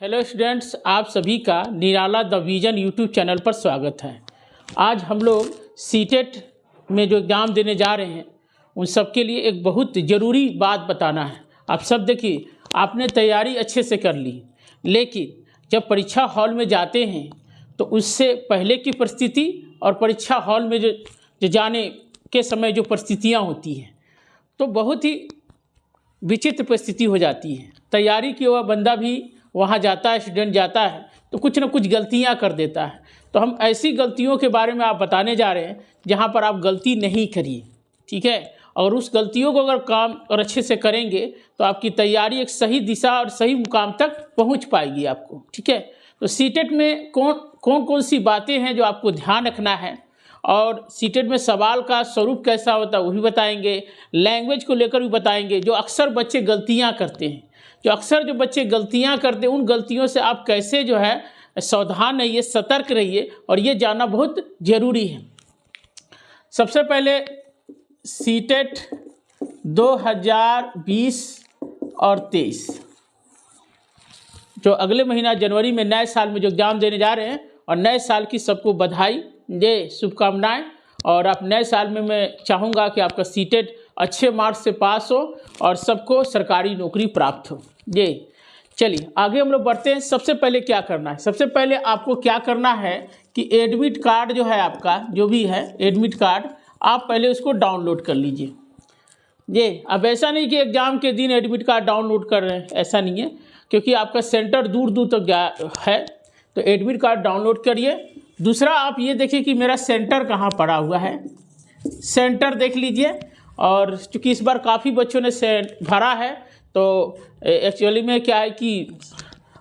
Hello students, आप सभी का निराला द विजन यूट्यूब चैनल पर स्वागत है। आज हम लोग सीटेट में जो एग्ज़ाम देने जा रहे हैं उन सब के लिए एक बहुत ज़रूरी बात बताना है। आप सब देखिए, आपने तैयारी अच्छे से कर ली, लेकिन जब परीक्षा हॉल में जाते हैं तो उससे पहले की परिस्थिति और परीक्षा हॉल में जो जाने के समय जो परिस्थितियाँ होती हैं तो बहुत ही विचित्र परिस्थिति हो जाती है। तैयारी किया हुआ बंदा भी वहाँ जाता है, स्टूडेंट जाता है तो कुछ ना कुछ गलतियाँ कर देता है। तो हम ऐसी गलतियों के बारे में आप बताने जा रहे हैं जहाँ पर आप गलती नहीं करिए, ठीक है। और उस गलतियों को अगर काम और अच्छे से करेंगे तो आपकी तैयारी एक सही दिशा और सही मुकाम तक पहुँच पाएगी आपको, ठीक है। तो सीटेट में कौन सी बातें हैं जो आपको ध्यान रखना है, और सीटेट में सवाल का स्वरूप कैसा होता है वो भी बताएंगे। लैंग्वेज को लेकर भी बताएंगे। जो अक्सर बच्चे गलतियाँ करते हैं, जो बच्चे गलतियाँ करते हैं, उन गलतियों से आप कैसे जो है सावधान रहिए, सतर्क रहिए, और ये जानना बहुत ज़रूरी है। सबसे पहले सीटेट 2020 और 23 जो अगले महीना जनवरी में नए साल में जो एग्ज़ाम देने जा रहे हैं, और नए साल की सबको बधाई, ये शुभकामनाएं। और आप नए साल में मैं चाहूँगा कि आपका सीटेट अच्छे मार्क्स से पास हो और सबको सरकारी नौकरी प्राप्त हो। ये चलिए आगे हम लोग बढ़ते हैं। सबसे पहले क्या करना है, सबसे पहले आपको क्या करना है कि एडमिट कार्ड जो है आपका, जो भी है एडमिट कार्ड, आप पहले उसको डाउनलोड कर लीजिए। ये अब ऐसा नहीं कि एग्ज़ाम के दिन एडमिट कार्ड डाउनलोड कर रहे हैं, ऐसा नहीं है, क्योंकि आपका सेंटर दूर दूर तक है। तो एडमिट कार्ड डाउनलोड करिए। दूसरा, आप ये देखिए कि मेरा सेंटर कहाँ पड़ा हुआ है, सेंटर देख लीजिए। और चूँकि इस बार काफ़ी बच्चों ने भरा है तो एक्चुअली में क्या है कि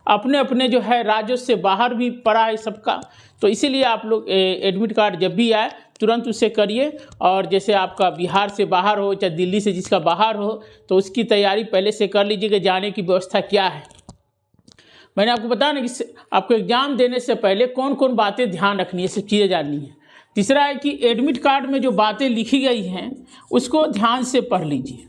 अपने अपने जो है राज्यों से बाहर भी पड़ा है सबका, तो इसीलिए आप लोग एडमिट कार्ड जब भी आए तुरंत उसे करिए। और जैसे आपका बिहार से बाहर हो चाहे दिल्ली से जिसका बाहर हो, तो उसकी तैयारी पहले से कर लीजिए कि जाने की व्यवस्था क्या है। मैंने आपको बताया ना कि आपको एग्ज़ाम देने से पहले कौन कौन बातें ध्यान रखनी है, सब चीज़ें जाननी है। तीसरा है कि एडमिट कार्ड में जो बातें लिखी गई हैं उसको ध्यान से पढ़ लीजिए।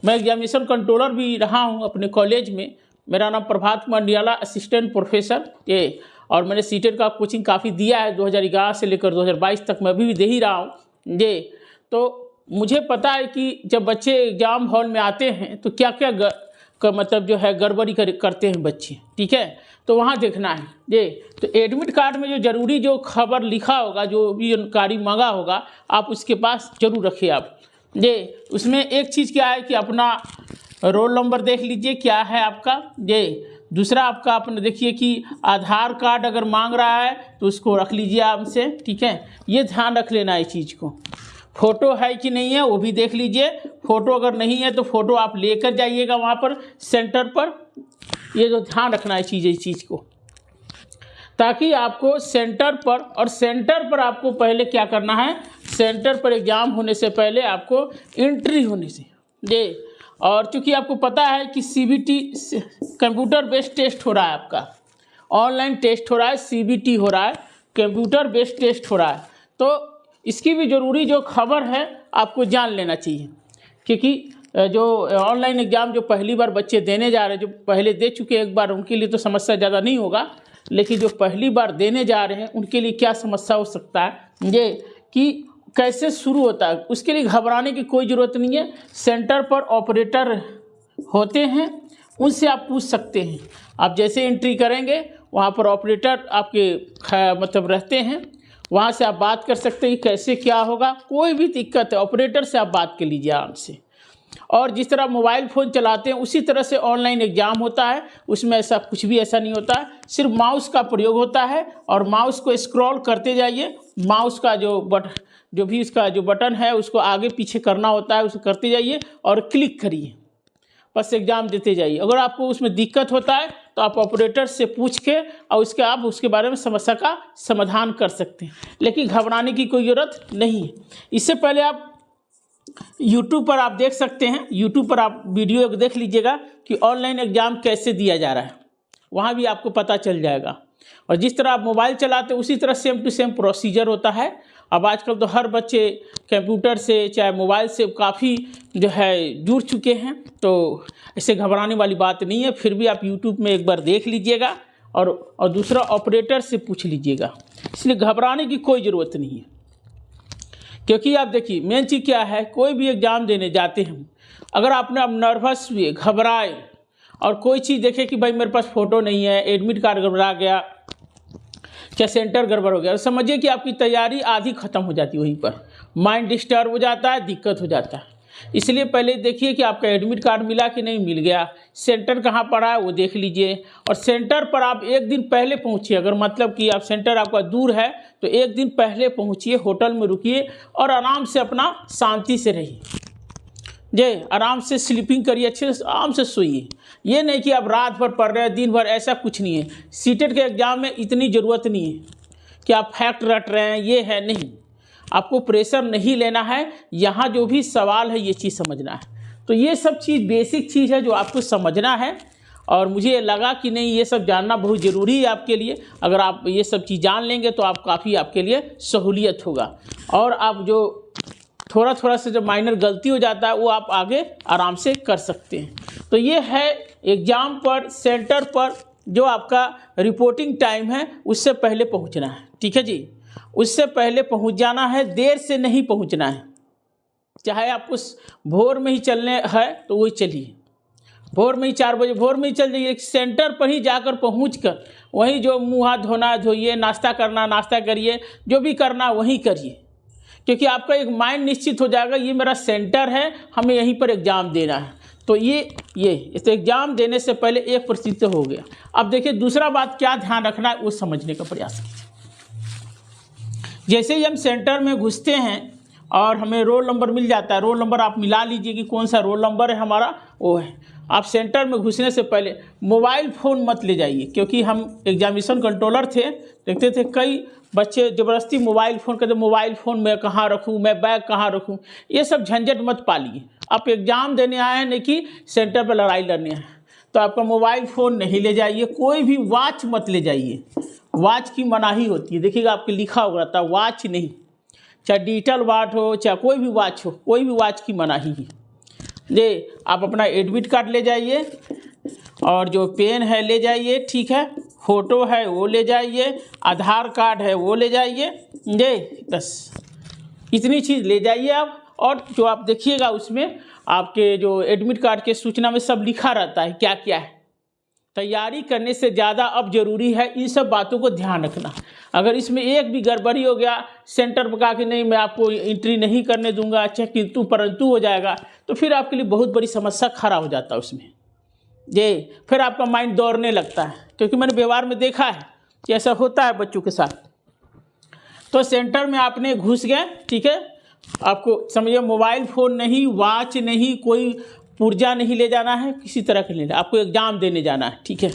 मैं एग्जामिनेशन कंट्रोलर भी रहा हूँ अपने कॉलेज में। मेरा नाम प्रभात कुमार निराला, असिस्टेंट प्रोफेसर ये। और मैंने सीटेट का कोचिंग काफ़ी दिया है, 2011 से लेकर 2022 तक मैं अभी भी दे ही रहा हूँ ये। तो मुझे पता है कि जब बच्चे एग्ज़ाम हॉल में आते हैं तो क्या क्या मतलब जो है गड़बड़ी करते हैं बच्चे, ठीक है। तो वहाँ देखना है ये। तो एडमिट कार्ड में जो ज़रूरी जो खबर लिखा होगा, जो भी जानकारी मांगा होगा, आप उसके पास जरूर रखिए आप ये। उसमें एक चीज़ क्या है कि अपना रोल नंबर देख लीजिए क्या है आपका ये। दूसरा, आपका अपने देखिए कि आधार कार्ड अगर मांग रहा है तो उसको रख लीजिए आपसे, ठीक है। ये ध्यान रख लेना इस चीज़ को। फ़ोटो है कि नहीं है वो भी देख लीजिए। फ़ोटो अगर नहीं है तो फ़ोटो आप लेकर जाइएगा वहाँ पर सेंटर पर। ये जो ध्यान रखना है इस चीज़ को, ताकि आपको सेंटर पर आपको पहले क्या करना है, सेंटर पर एग्ज़ाम होने से पहले आपको एंट्री होने से ये। और चूँकि आपको पता है कि CBT कंप्यूटर बेस्ड टेस्ट हो रहा है, आपका ऑनलाइन टेस्ट हो रहा है, CBT हो रहा है, कंप्यूटर बेस्ड टेस्ट हो रहा है। तो इसकी भी ज़रूरी जो खबर है आपको जान लेना चाहिए, क्योंकि जो ऑनलाइन एग्ज़ाम जो पहली बार बच्चे देने जा रहे हैं, जो पहले दे चुके एक बार, उनके लिए तो समस्या ज़्यादा नहीं होगा, लेकिन जो पहली बार देने जा रहे हैं उनके लिए क्या समस्या हो सकता है ये कि कैसे शुरू होता है। उसके लिए घबराने की कोई ज़रूरत नहीं है। सेंटर पर ऑपरेटर होते हैं, उनसे आप पूछ सकते हैं। आप जैसे एंट्री करेंगे वहाँ पर ऑपरेटर आपके मतलब रहते हैं, वहाँ से आप बात कर सकते हैं कैसे क्या होगा। कोई भी दिक्कत है ऑपरेटर से आप बात कर लीजिए आराम से। और जिस तरह मोबाइल फ़ोन चलाते हैं उसी तरह से ऑनलाइन एग्ज़ाम होता है, उसमें ऐसा कुछ भी ऐसा नहीं होता है। सिर्फ माउस का प्रयोग होता है, और माउस को स्क्रॉल करते जाइए। माउस का जो भी इसका जो बटन है उसको आगे पीछे करना होता है, उसको करते जाइए और क्लिक करिए, बस एग्ज़ाम देते जाइए। अगर आपको उसमें दिक्कत होता है तो आप ऑपरेटर से पूछ के और उसके बारे में समस्या का समाधान कर सकते हैं, लेकिन घबराने की कोई ज़रूरत नहीं है। इससे पहले आप YouTube पर आप देख सकते हैं, YouTube पर आप वीडियो देख लीजिएगा कि ऑनलाइन एग्ज़ाम कैसे दिया जा रहा है, वहाँ भी आपको पता चल जाएगा। और जिस तरह आप मोबाइल चलाते हैं उसी तरह सेम टू सेम प्रोसीजर होता है। अब आजकल तो हर बच्चे कंप्यूटर से चाहे मोबाइल से काफ़ी जो है जुड़ चुके हैं, तो इससे घबराने वाली बात नहीं है। फिर भी आप यूट्यूब में एक बार देख लीजिएगा और दूसरा ऑपरेटर से पूछ लीजिएगा, इसलिए घबराने की कोई ज़रूरत नहीं है। क्योंकि आप देखिए मेन चीज़ क्या है, कोई भी एग्ज़ाम देने जाते हैं, अगर आपने अब नर्वस हुए, घबराए और कोई चीज़ देखे कि भाई मेरे पास फ़ोटो नहीं है, एडमिट कार्ड गड़बड़ा गया, क्या सेंटर गड़बड़ हो गया, समझिए कि आपकी तैयारी आधी ख़त्म हो जाती है, वहीं पर माइंड डिस्टर्ब हो जाता है, दिक्कत हो जाता है। इसलिए पहले देखिए कि आपका एडमिट कार्ड मिला कि नहीं, मिल गया, सेंटर कहाँ पड़ा है वो देख लीजिए, और सेंटर पर आप एक दिन पहले पहुँचिए। अगर मतलब कि आप सेंटर आपका दूर है तो एक दिन पहले पहुँचिए, होटल में रुकिए और आराम से अपना शांति से रहिए, आराम से स्लीपिंग करिए, अच्छे से आराम से सोइए। ये नहीं कि आप रात भर पढ़ रहे हैं, दिन भर, ऐसा कुछ नहीं है। सीटेट के एग्ज़ाम में इतनी ज़रूरत नहीं है कि आप फैक्ट रट रहे हैं, ये है नहीं, आपको प्रेशर नहीं लेना है। यहाँ जो भी सवाल है ये चीज़ समझना है। तो ये सब चीज़ बेसिक चीज़ है जो आपको समझना है, और मुझे लगा कि नहीं ये सब जानना बहुत ज़रूरी है आपके लिए। अगर आप ये सब चीज़ जान लेंगे तो आप काफ़ी आपके लिए सहूलियत होगा, और आप जो थोड़ा थोड़ा से जो माइनर गलती हो जाता है वो आप आगे आराम से कर सकते हैं। तो ये है एग्ज़ाम पर, सेंटर पर जो आपका रिपोर्टिंग टाइम है उससे पहले पहुंचना है, ठीक है जी। उससे पहले पहुंच जाना है, देर से नहीं पहुंचना है। चाहे आपको भोर में ही चलने है तो वही चलिए, भोर में ही 4 बजे भोर में ही चल जाइए, सेंटर पर ही जाकर पहुँच कर वहीं जो मुँह हाथ धोना धोइए, नाश्ता करना नाश्ता करिए, जो भी करना वहीं करिए। क्योंकि आपका एक माइंड निश्चित हो जाएगा, ये मेरा सेंटर है, हमें यहीं पर एग्ज़ाम देना है। तो ये इस एग्ज़ाम देने से पहले 1% हो गया। अब देखिए दूसरा बात क्या ध्यान रखना है वो समझने का प्रयास कीजिए। जैसे ही हम सेंटर में घुसते हैं और हमें रोल नंबर मिल जाता है, रोल नंबर आप मिला लीजिए कि कौन सा रोल नंबर है हमारा, वो है। आप सेंटर में घुसने से पहले मोबाइल फ़ोन मत ले जाइए, क्योंकि हम एग्जामिनेशन कंट्रोलर थे, देखते थे कई बच्चे ज़बरदस्ती मोबाइल फ़ोन कहते, मोबाइल फ़ोन मैं कहाँ रखूँ, मैं बैग कहाँ रखूँ। ये सब झंझट मत पालिए। आप एग्ज़ाम देने आए हैं, नहीं कि सेंटर पर लड़ाई लड़ने आए हैं। तो आपका मोबाइल फ़ोन नहीं ले जाइए, कोई भी वॉच मत ले जाइए, वॉच की मनाही होती है। देखिएगा आपके लिखा हुआ रहता है वॉच नहीं, चाहे डिजिटल वॉच हो चाहे कोई भी वॉच हो, कोई भी वॉच की मनाही है। आप अपना एडमिट कार्ड ले जाइए, और जो पेन है ले जाइए, ठीक है, फ़ोटो है वो ले जाइए, आधार कार्ड है वो ले जाइए, बस इतनी चीज़ ले जाइए आप। और जो आप देखिएगा उसमें आपके जो एडमिट कार्ड के सूचना में सब लिखा रहता है क्या क्या है। तैयारी करने से ज़्यादा अब जरूरी है इन सब बातों को ध्यान रखना। अगर इसमें एक भी गड़बड़ी हो गया, सेंटर पर कहा कि नहीं मैं आपको एंट्री नहीं करने दूंगा, अच्छा किंतु परंतु हो जाएगा, तो फिर आपके लिए बहुत बड़ी समस्या खड़ा हो जाता है उसमें। फिर आपका माइंड दौड़ने लगता है, क्योंकि मैंने व्यवहार में देखा है कि ऐसा होता है बच्चों के साथ। तो सेंटर में आपने घुस गए, ठीक है, आपको समझिए मोबाइल फ़ोन नहीं, वॉच नहीं, कोई पुर्जा नहीं ले जाना है, किसी तरह के नहीं, आपको एग्ज़ाम देने जाना है, ठीक है।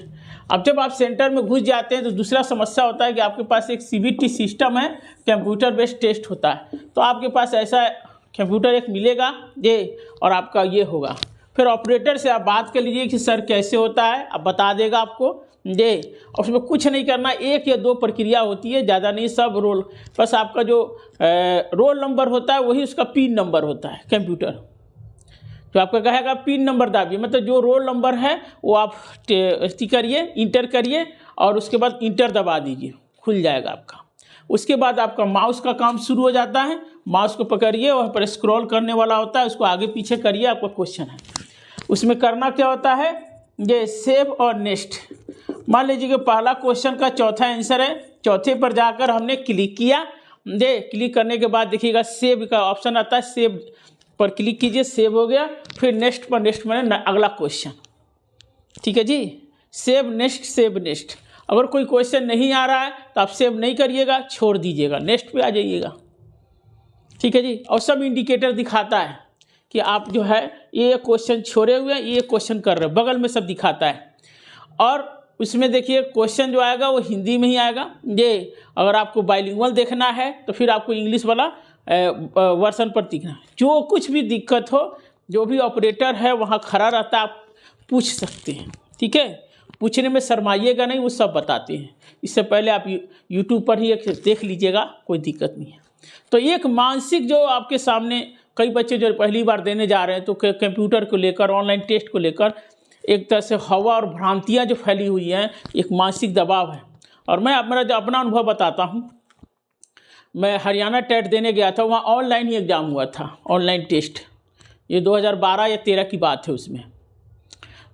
अब जब आप सेंटर में घुस जाते हैं तो दूसरा समस्या होता है कि आपके पास एक CBT सिस्टम है, कंप्यूटर बेस्ड टेस्ट होता है। तो आपके पास ऐसा कंप्यूटर एक मिलेगा और आपका ये होगा। फिर ऑपरेटर से आप बात कर लीजिए कि सर कैसे होता है, अब बता देगा आपको, और उसमें कुछ नहीं करना, 1 या 2 प्रक्रिया होती है, ज़्यादा नहीं, सब रोल, बस आपका जो रोल नंबर होता है वही उसका पिन नंबर होता है। कंप्यूटर जो आपका कहेगा पिन नंबर दाबिए, मतलब जो रोल नंबर है वो आप करिए, इंटर करिए, और उसके बाद इंटर दबा दीजिए, खुल जाएगा आपका। उसके बाद आपका माउस का काम शुरू हो जाता है, माउस को पकड़िए, वहाँ पर स्क्रॉल करने वाला होता है, उसको आगे पीछे करिए, आपका क्वेश्चन है। उसमें करना क्या होता है, ये सेव और नेक्स्ट। मान लीजिए कि पहला क्वेश्चन का चौथा आंसर है, चौथे पर जाकर हमने क्लिक किया, क्लिक करने के बाद देखिएगा सेव का ऑप्शन आता है, सेव पर क्लिक कीजिए, सेव हो गया। फिर नेक्स्ट पर, नेक्स्ट मैंने अगला क्वेश्चन, ठीक है जी, सेव नेक्स्ट, सेव नेक्स्ट। अगर कोई क्वेश्चन नहीं आ रहा है तो आप सेव नहीं करिएगा, छोड़ दीजिएगा, नेक्स्ट पे आ जाइएगा, ठीक है जी। और सब इंडिकेटर दिखाता है कि आप जो है ये क्वेश्चन छोड़े हुए हैं, ये क्वेश्चन कर रहे हैं, बगल में सब दिखाता है। और उसमें देखिए क्वेश्चन जो आएगा वो हिंदी में ही आएगा। अगर आपको बाइलिंगुअल देखना है तो फिर आपको इंग्लिश वाला वर्सन पर दिखना है। जो कुछ भी दिक्कत हो, जो भी ऑपरेटर है वहाँ खड़ा रहता है, आप पूछ सकते हैं, ठीक है, पूछने में शर्माइएगा नहीं, वो सब बताते हैं। इससे पहले आप यूट्यूब पर ही देख लीजिएगा, कोई दिक्कत नहीं है। तो एक मानसिक जो आपके सामने कई बच्चे जो पहली बार देने जा रहे हैं तो कंप्यूटर को लेकर, ऑनलाइन टेस्ट को लेकर एक तरह से हवा और भ्रांतियाँ जो फैली हुई हैं, एक मानसिक दबाव है। और मैं मेरा जो अपना अनुभव बताता हूँ, मैं हरियाणा टेट देने गया था, वहाँ ऑनलाइन ही एग्ज़ाम हुआ था, ऑनलाइन टेस्ट। ये 2012 या 13 की बात है। उसमें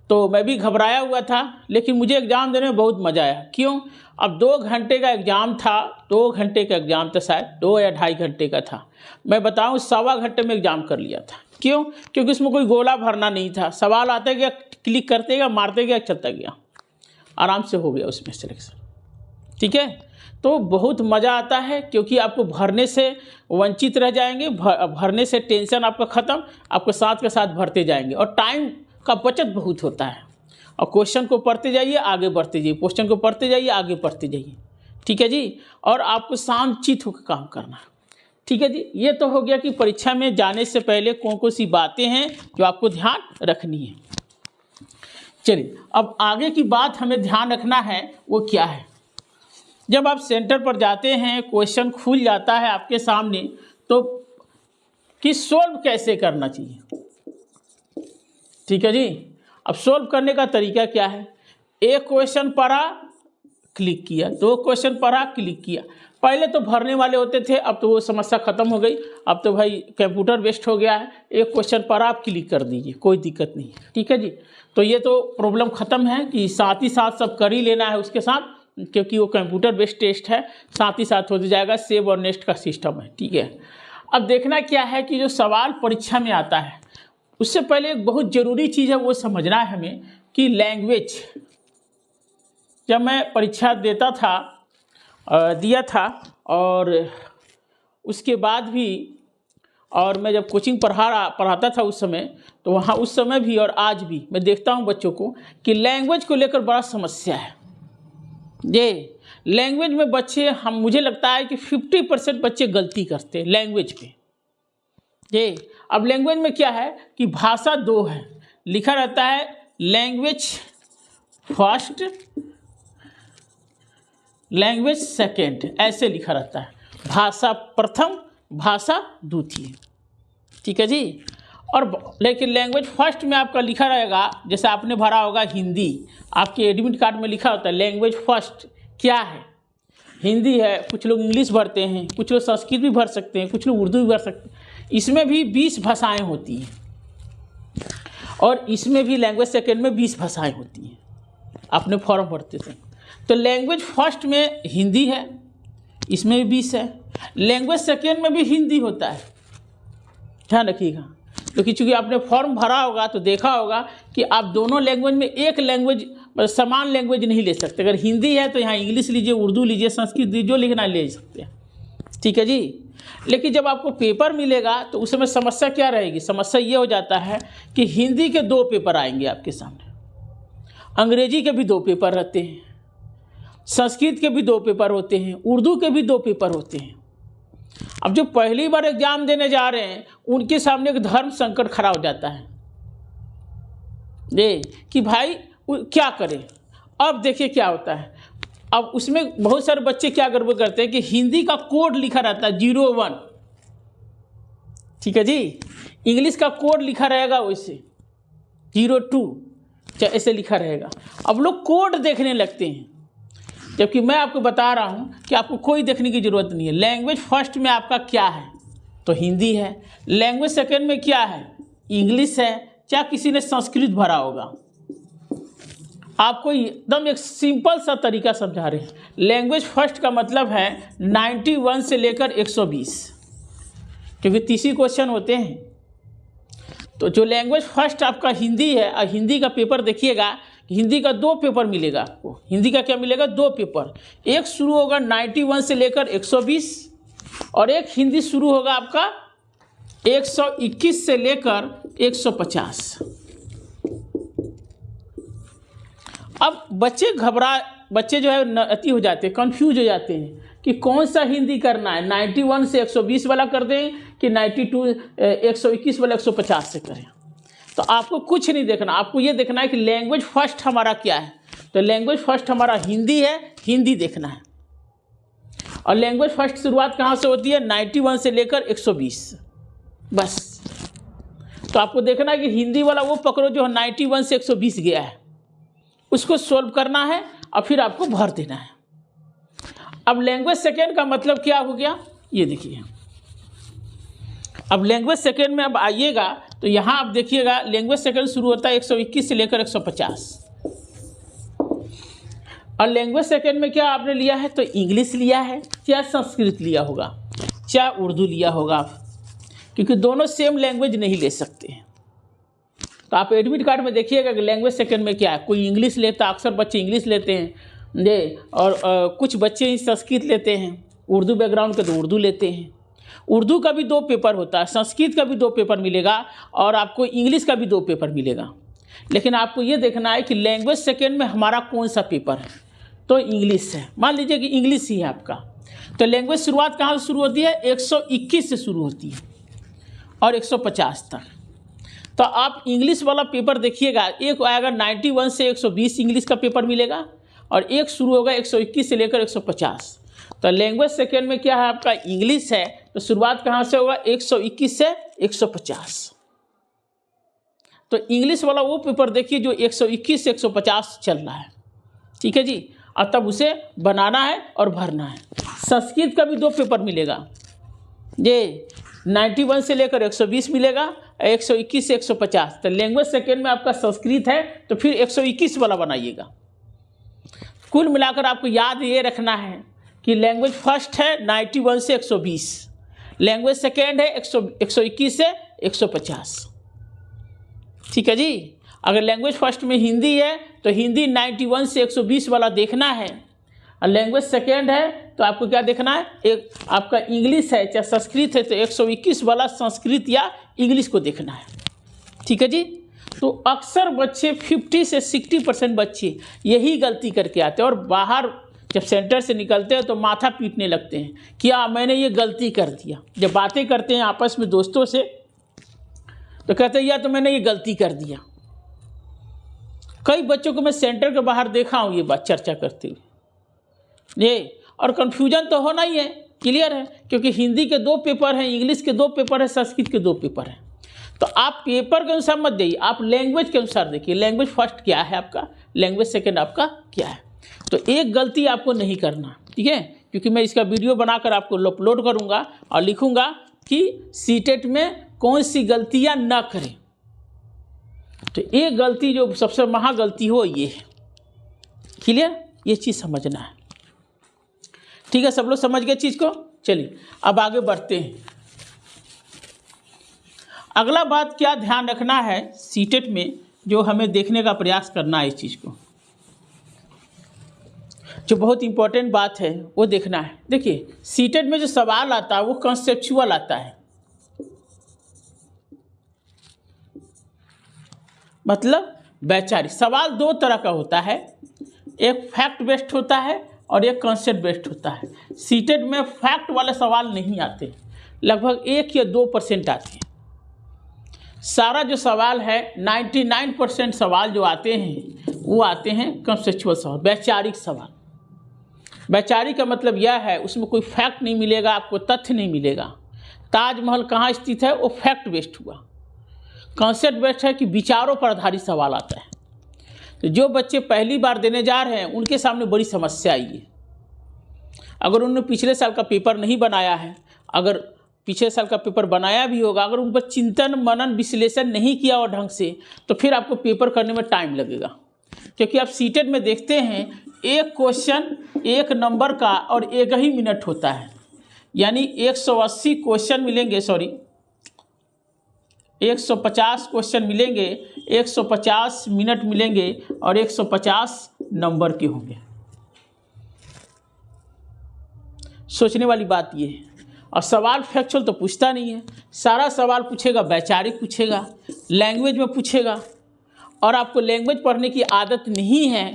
तो मैं भी घबराया हुआ था, लेकिन मुझे एग्ज़ाम देने में बहुत मज़ा आया। क्यों? अब 2 घंटे का एग्ज़ाम था, 2 घंटे का एग्ज़ाम था, शायद 2 या ढाई घंटे का था। मैं बताऊं, 1.25 घंटे में एग्ज़ाम कर लिया था। क्यों? क्योंकि उसमें कोई गोला भरना नहीं था, सवाल आते गया, क्लिक करते गया, मारते गया, चलता गया, आराम से हो गया उसमें सिलेक्शन। ठीक है, तो बहुत मज़ा आता है, क्योंकि आपको भरने से वंचित रह जाएंगे, भरने से टेंशन आपका ख़त्म, आपके साथ के साथ भरते जाएंगे और टाइम का बचत बहुत होता है। और क्वेश्चन को पढ़ते जाइए, आगे बढ़ते जाइए, क्वेश्चन को पढ़ते जाइए, आगे बढ़ते जाइए। ठीक है जी, और आपको शांतचित्त होकर काम करना है। ठीक है जी, ये तो हो गया कि परीक्षा में जाने से पहले कौन कौन सी बातें हैं जो आपको ध्यान रखनी है। चलिए, अब आगे की बात हमें ध्यान रखना है, वो क्या है? जब आप सेंटर पर जाते हैं, क्वेश्चन खुल जाता है आपके सामने, तो कि सोल्व कैसे करना चाहिए। ठीक है जी, अब सोल्व करने का तरीका क्या है? एक क्वेश्चन पढ़ा, क्लिक किया, 2 क्वेश्चन पढ़ा, क्लिक किया। पहले तो भरने वाले होते थे, अब तो वो समस्या ख़त्म हो गई। अब तो भाई कंप्यूटर बेस्ड हो गया है, एक क्वेश्चन पढ़ा, आप क्लिक कर दीजिए, कोई दिक्कत नहीं है। ठीक है जी, तो ये तो प्रॉब्लम ख़त्म है कि साथ ही साथ सब कर ही लेना है उसके साथ, क्योंकि वो कंप्यूटर बेस्ड टेस्ट है, साथ ही साथ हो जाएगा, सेव और नेक्स्ट का सिस्टम है। ठीक है, अब देखना क्या है कि जो सवाल परीक्षा में आता है, उससे पहले एक बहुत ज़रूरी चीज़ है, वो समझना है हमें कि लैंग्वेज। जब मैं परीक्षा दिया था और उसके बाद भी, और मैं जब कोचिंग पढ़ाता था उस समय, तो वहाँ उस समय भी और आज भी मैं देखता हूँ बच्चों को कि लैंग्वेज को लेकर बड़ा समस्या है। ये लैंग्वेज में बच्चे, मुझे लगता है कि 50% बच्चे गलती करते हैं लैंग्वेज पे। ये अब लैंग्वेज में क्या है कि भाषा 2 है, लिखा रहता है लैंग्वेज फर्स्ट, लैंग्वेज सेकेंड, ऐसे लिखा रहता है, भाषा प्रथम, भाषा द्वितीय। ठीक है जी, और लेकिन लैंग्वेज फर्स्ट में आपका लिखा रहेगा, जैसे आपने भरा होगा हिंदी, आपके एडमिट कार्ड में लिखा होता है लैंग्वेज फर्स्ट क्या है, हिंदी है। कुछ लोग इंग्लिश भरते हैं, कुछ लोग संस्कृत भी भर सकते हैं, कुछ लोग उर्दू भी भर सकते हैं। इसमें भी 20 भाषाएं होती हैं, और इसमें भी लैंग्वेज सेकेंड में 20 भाषाएं होती हैं, आपने फॉर्म भरते थे। तो लैंग्वेज फर्स्ट में हिंदी है, इसमें भी 20 है। लैंग्वेज सेकेंड में भी हिंदी होता है, ध्यान रखिएगा, क्योंकि चूँकि आपने फॉर्म भरा होगा तो देखा होगा कि आप दोनों लैंग्वेज में एक लैंग्वेज, समान लैंग्वेज नहीं ले सकते। अगर हिंदी है तो यहाँ इंग्लिश लीजिए, उर्दू लीजिए, संस्कृत लीजिए, जो लिखना ले सकते हैं। ठीक है जी, लेकिन जब आपको पेपर मिलेगा तो उस समय समस्या क्या रहेगी? समस्या ये हो जाता है कि हिंदी के 2 पेपर आएंगे आपके सामने, अंग्रेजी के भी 2 पेपर रहते हैं, संस्कृत के भी 2 पेपर होते हैं, उर्दू के भी 2 पेपर होते हैं। अब जो पहली बार एग्जाम देने जा रहे हैं, उनके सामने एक धर्म संकट खड़ा हो जाता है, ये कि भाई क्या करें। अब देखिए क्या होता है, अब उसमें बहुत सारे बच्चे क्या गड़बड़ करते हैं कि हिंदी का कोड लिखा रहता है 01, ठीक है जी, इंग्लिश का कोड लिखा रहेगा वैसे 02, चाहे ऐसे लिखा रहेगा। अब लोग कोड देखने लगते हैं, जबकि मैं आपको बता रहा हूं कि आपको कोई देखने की ज़रूरत नहीं है। लैंग्वेज फर्स्ट में आपका क्या है? तो हिंदी है। लैंग्वेज सेकेंड में क्या है? इंग्लिश है, क्या किसी ने संस्कृत भरा होगा। आपको एकदम एक सिंपल सा तरीका समझा रहे हैं। लैंग्वेज फर्स्ट का मतलब है 91 से लेकर 120, क्योंकि 30 क्वेश्चन होते हैं। तो जो लैंग्वेज फर्स्ट आपका हिंदी है, और हिंदी का पेपर देखिएगा, हिंदी का 2 पेपर मिलेगा आपको। हिंदी का क्या मिलेगा? 2 पेपर। एक शुरू होगा 91 से लेकर 120, और एक हिंदी शुरू होगा आपका 121 से लेकर 150। अब बच्चे जो है अति हो जाते हैं, कंफ्यूज हो जाते हैं कि कौन सा हिंदी करना है, 91 से 120 वाला कर दें कि 121 वाला 150 से करें। तो आपको कुछ नहीं देखना, आपको ये देखना है कि लैंग्वेज फर्स्ट हमारा क्या है। तो लैंग्वेज फर्स्ट हमारा हिंदी है, हिंदी देखना है। और लैंग्वेज फर्स्ट शुरुआत कहाँ से होती है? 91 से लेकर 120 बस। तो आपको देखना है कि हिंदी वाला वो पकड़ो जो 91 से 120 गया है, उसको सोल्व करना है और फिर आपको भर देना है। अब लैंग्वेज सेकेंड का मतलब क्या हो गया, ये देखिए। अब लैंग्वेज सेकेंड में अब आइएगा तो यहाँ आप देखिएगा लैंग्वेज सेकेंड शुरू होता है 121 से लेकर 150। और लैंग्वेज सेकेंड में क्या आपने लिया है? तो इंग्लिश लिया है, चाहे संस्कृत लिया होगा, चाहे उर्दू लिया होगा आप, क्योंकि दोनों सेम लैंग्वेज नहीं ले सकते हैं। तो आप एडमिट कार्ड में देखिएगा कि लैंग्वेज सेकेंड में क्या है। कोई इंग्लिश लेता है, अक्सर बच्चे इंग्लिश लेते हैं ये, और कुछ बच्चे ही संस्कृत लेते हैं, उर्दू बैकग्राउंड के तो उर्दू लेते हैं। उर्दू का भी 2 पेपर होता है, संस्कृत का भी 2 पेपर मिलेगा और आपको इंग्लिश का भी 2 पेपर मिलेगा। लेकिन आपको ये देखना है कि लैंग्वेज सेकेंड में हमारा कौन सा पेपर है, तो इंग्लिश है। मान लीजिए कि इंग्लिश ही है आपका, तो लैंग्वेज शुरुआत कहाँ से शुरू होती है? 121 से शुरू होती है और 150 तक। तो आप इंग्लिश वाला पेपर देखिएगा, एक आएगा 91 से 120 इंग्लिश का पेपर मिलेगा और एक शुरू होगा 121 से लेकर 150। तो लैंग्वेज सेकेंड में क्या है आपका? इंग्लिश है। तो शुरुआत कहाँ से होगा? 121 से 150। तो इंग्लिश वाला वो पेपर देखिए जो 121 से 150 चल रहा है, ठीक है जी, और तब उसे बनाना है और भरना है। संस्कृत का भी 2 पेपर मिलेगा, ये 91 से लेकर 120 मिलेगा, 121 से 150। तो लैंग्वेज सेकेंड में आपका संस्कृत है तो फिर 121 वाला बनाइएगा। कुल मिलाकर आपको याद ये रखना है कि लैंग्वेज फर्स्ट है 91 से 120, लैंग्वेज सेकेंड है 121 से 150, ठीक है जी। अगर लैंग्वेज फर्स्ट में हिंदी है तो हिंदी 91 से 120 वाला देखना है, और लैंग्वेज सेकेंड है तो आपको क्या देखना है? एक आपका इंग्लिश है चाहे संस्कृत है तो 121 वाला संस्कृत या इंग्लिश को देखना है, ठीक है जी। तो अक्सर बच्चे 50 से 60% बच्चे यही गलती करके आते हैं और बाहर जब सेंटर से निकलते हैं तो माथा पीटने लगते हैं, क्या मैंने ये गलती कर दिया। जब बातें करते हैं आपस में दोस्तों से तो कहते हैं या तो मैंने ये गलती कर दिया। कई बच्चों को मैं सेंटर के बाहर देखा हूँ ये बात चर्चा करते हुए ये, और कन्फ्यूजन तो होना ही है, क्लियर है, क्योंकि हिंदी के 2 पेपर हैं, इंग्लिश के 2 पेपर हैं, संस्कृत के 2 पेपर हैं। तो आप पेपर के अनुसार मत जाइए, आप लैंग्वेज के अनुसार देखिए, लैंग्वेज फर्स्ट क्या है आपका, लैंग्वेज सेकेंड आपका क्या है। तो एक गलती आपको नहीं करना, ठीक है, क्योंकि मैं इसका वीडियो बनाकर आपको अपलोड करूँगा और लिखूँगा कि सीटेट में कौन सी गलतियाँ ना करें। तो एक गलती जो सबसे महा गलती हो ये है, क्लियर, ये चीज़ समझना है, ठीक है। सब लोग समझ गए चीज़ को। चलिए अब आगे बढ़ते हैं। अगला बात क्या ध्यान रखना है सीटेट में, जो हमें देखने का प्रयास करना है, इस चीज़ को जो बहुत इंपॉर्टेंट बात है वो देखना है। देखिए सीटेट में जो सवाल आता है वो कॉन्सेप्चुअल आता है, मतलब वैचारिक। सवाल 2 तरह का होता है, एक फैक्ट बेस्ड होता है और एक कॉन्सेप्ट बेस्ड होता है। सीटेट में फैक्ट वाले सवाल नहीं आते, लगभग 1 या 2% आते हैं। सारा जो सवाल है 99% सवाल जो आते हैं वो आते हैं कॉन्सेप्चुअल सवाल, वैचारिक सवाल। वैचारिक का मतलब यह है उसमें कोई फैक्ट नहीं मिलेगा, आपको तथ्य नहीं मिलेगा। ताजमहल कहाँ स्थित है वो फैक्ट बेस्ड हुआ। कॉन्सेप्ट बेस्ड है कि विचारों पर आधारित सवाल आता है। तो जो बच्चे पहली बार देने जा रहे हैं उनके सामने बड़ी समस्या आई है। अगर उन्होंने पिछले साल का पेपर नहीं बनाया है, अगर पिछले साल का पेपर बनाया भी होगा, अगर उन पर चिंतन मनन विश्लेषण नहीं किया हो ढंग से, तो फिर आपको पेपर करने में टाइम लगेगा। क्योंकि आप सीटेट में देखते हैं एक क्वेश्चन 1 नंबर का और 1 ही मिनट होता है, यानी 180 क्वेश्चन मिलेंगे, 150 क्वेश्चन मिलेंगे, 150 मिनट मिलेंगे और 150 नंबर के होंगे। सोचने वाली बात ये है। और सवाल फैक्चुअल तो पूछता नहीं है, सारा सवाल पूछेगा वैचारिक पूछेगा, लैंग्वेज में पूछेगा। और आपको लैंग्वेज पढ़ने की आदत नहीं है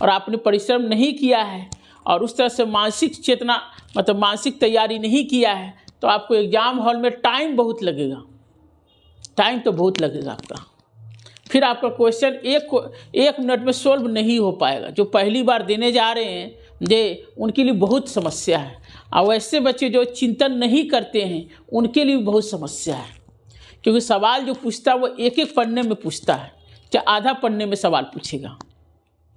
और आपने परिश्रम नहीं किया है और उस तरह से मानसिक चेतना मतलब मानसिक तैयारी नहीं किया है, तो आपको एग्ज़ाम हॉल में टाइम बहुत लगेगा, टाइम तो बहुत लगेगा आपका। फिर आपका क्वेश्चन 1 मिनट में सॉल्व नहीं हो पाएगा। जो पहली बार देने जा रहे हैं जे उनके लिए बहुत समस्या है। और वैसे बच्चे जो चिंतन नहीं करते हैं उनके लिए बहुत समस्या है, क्योंकि सवाल जो पूछता है वो एक एक पन्ने में पूछता है, चाहे आधा पन्ने में सवाल पूछेगा।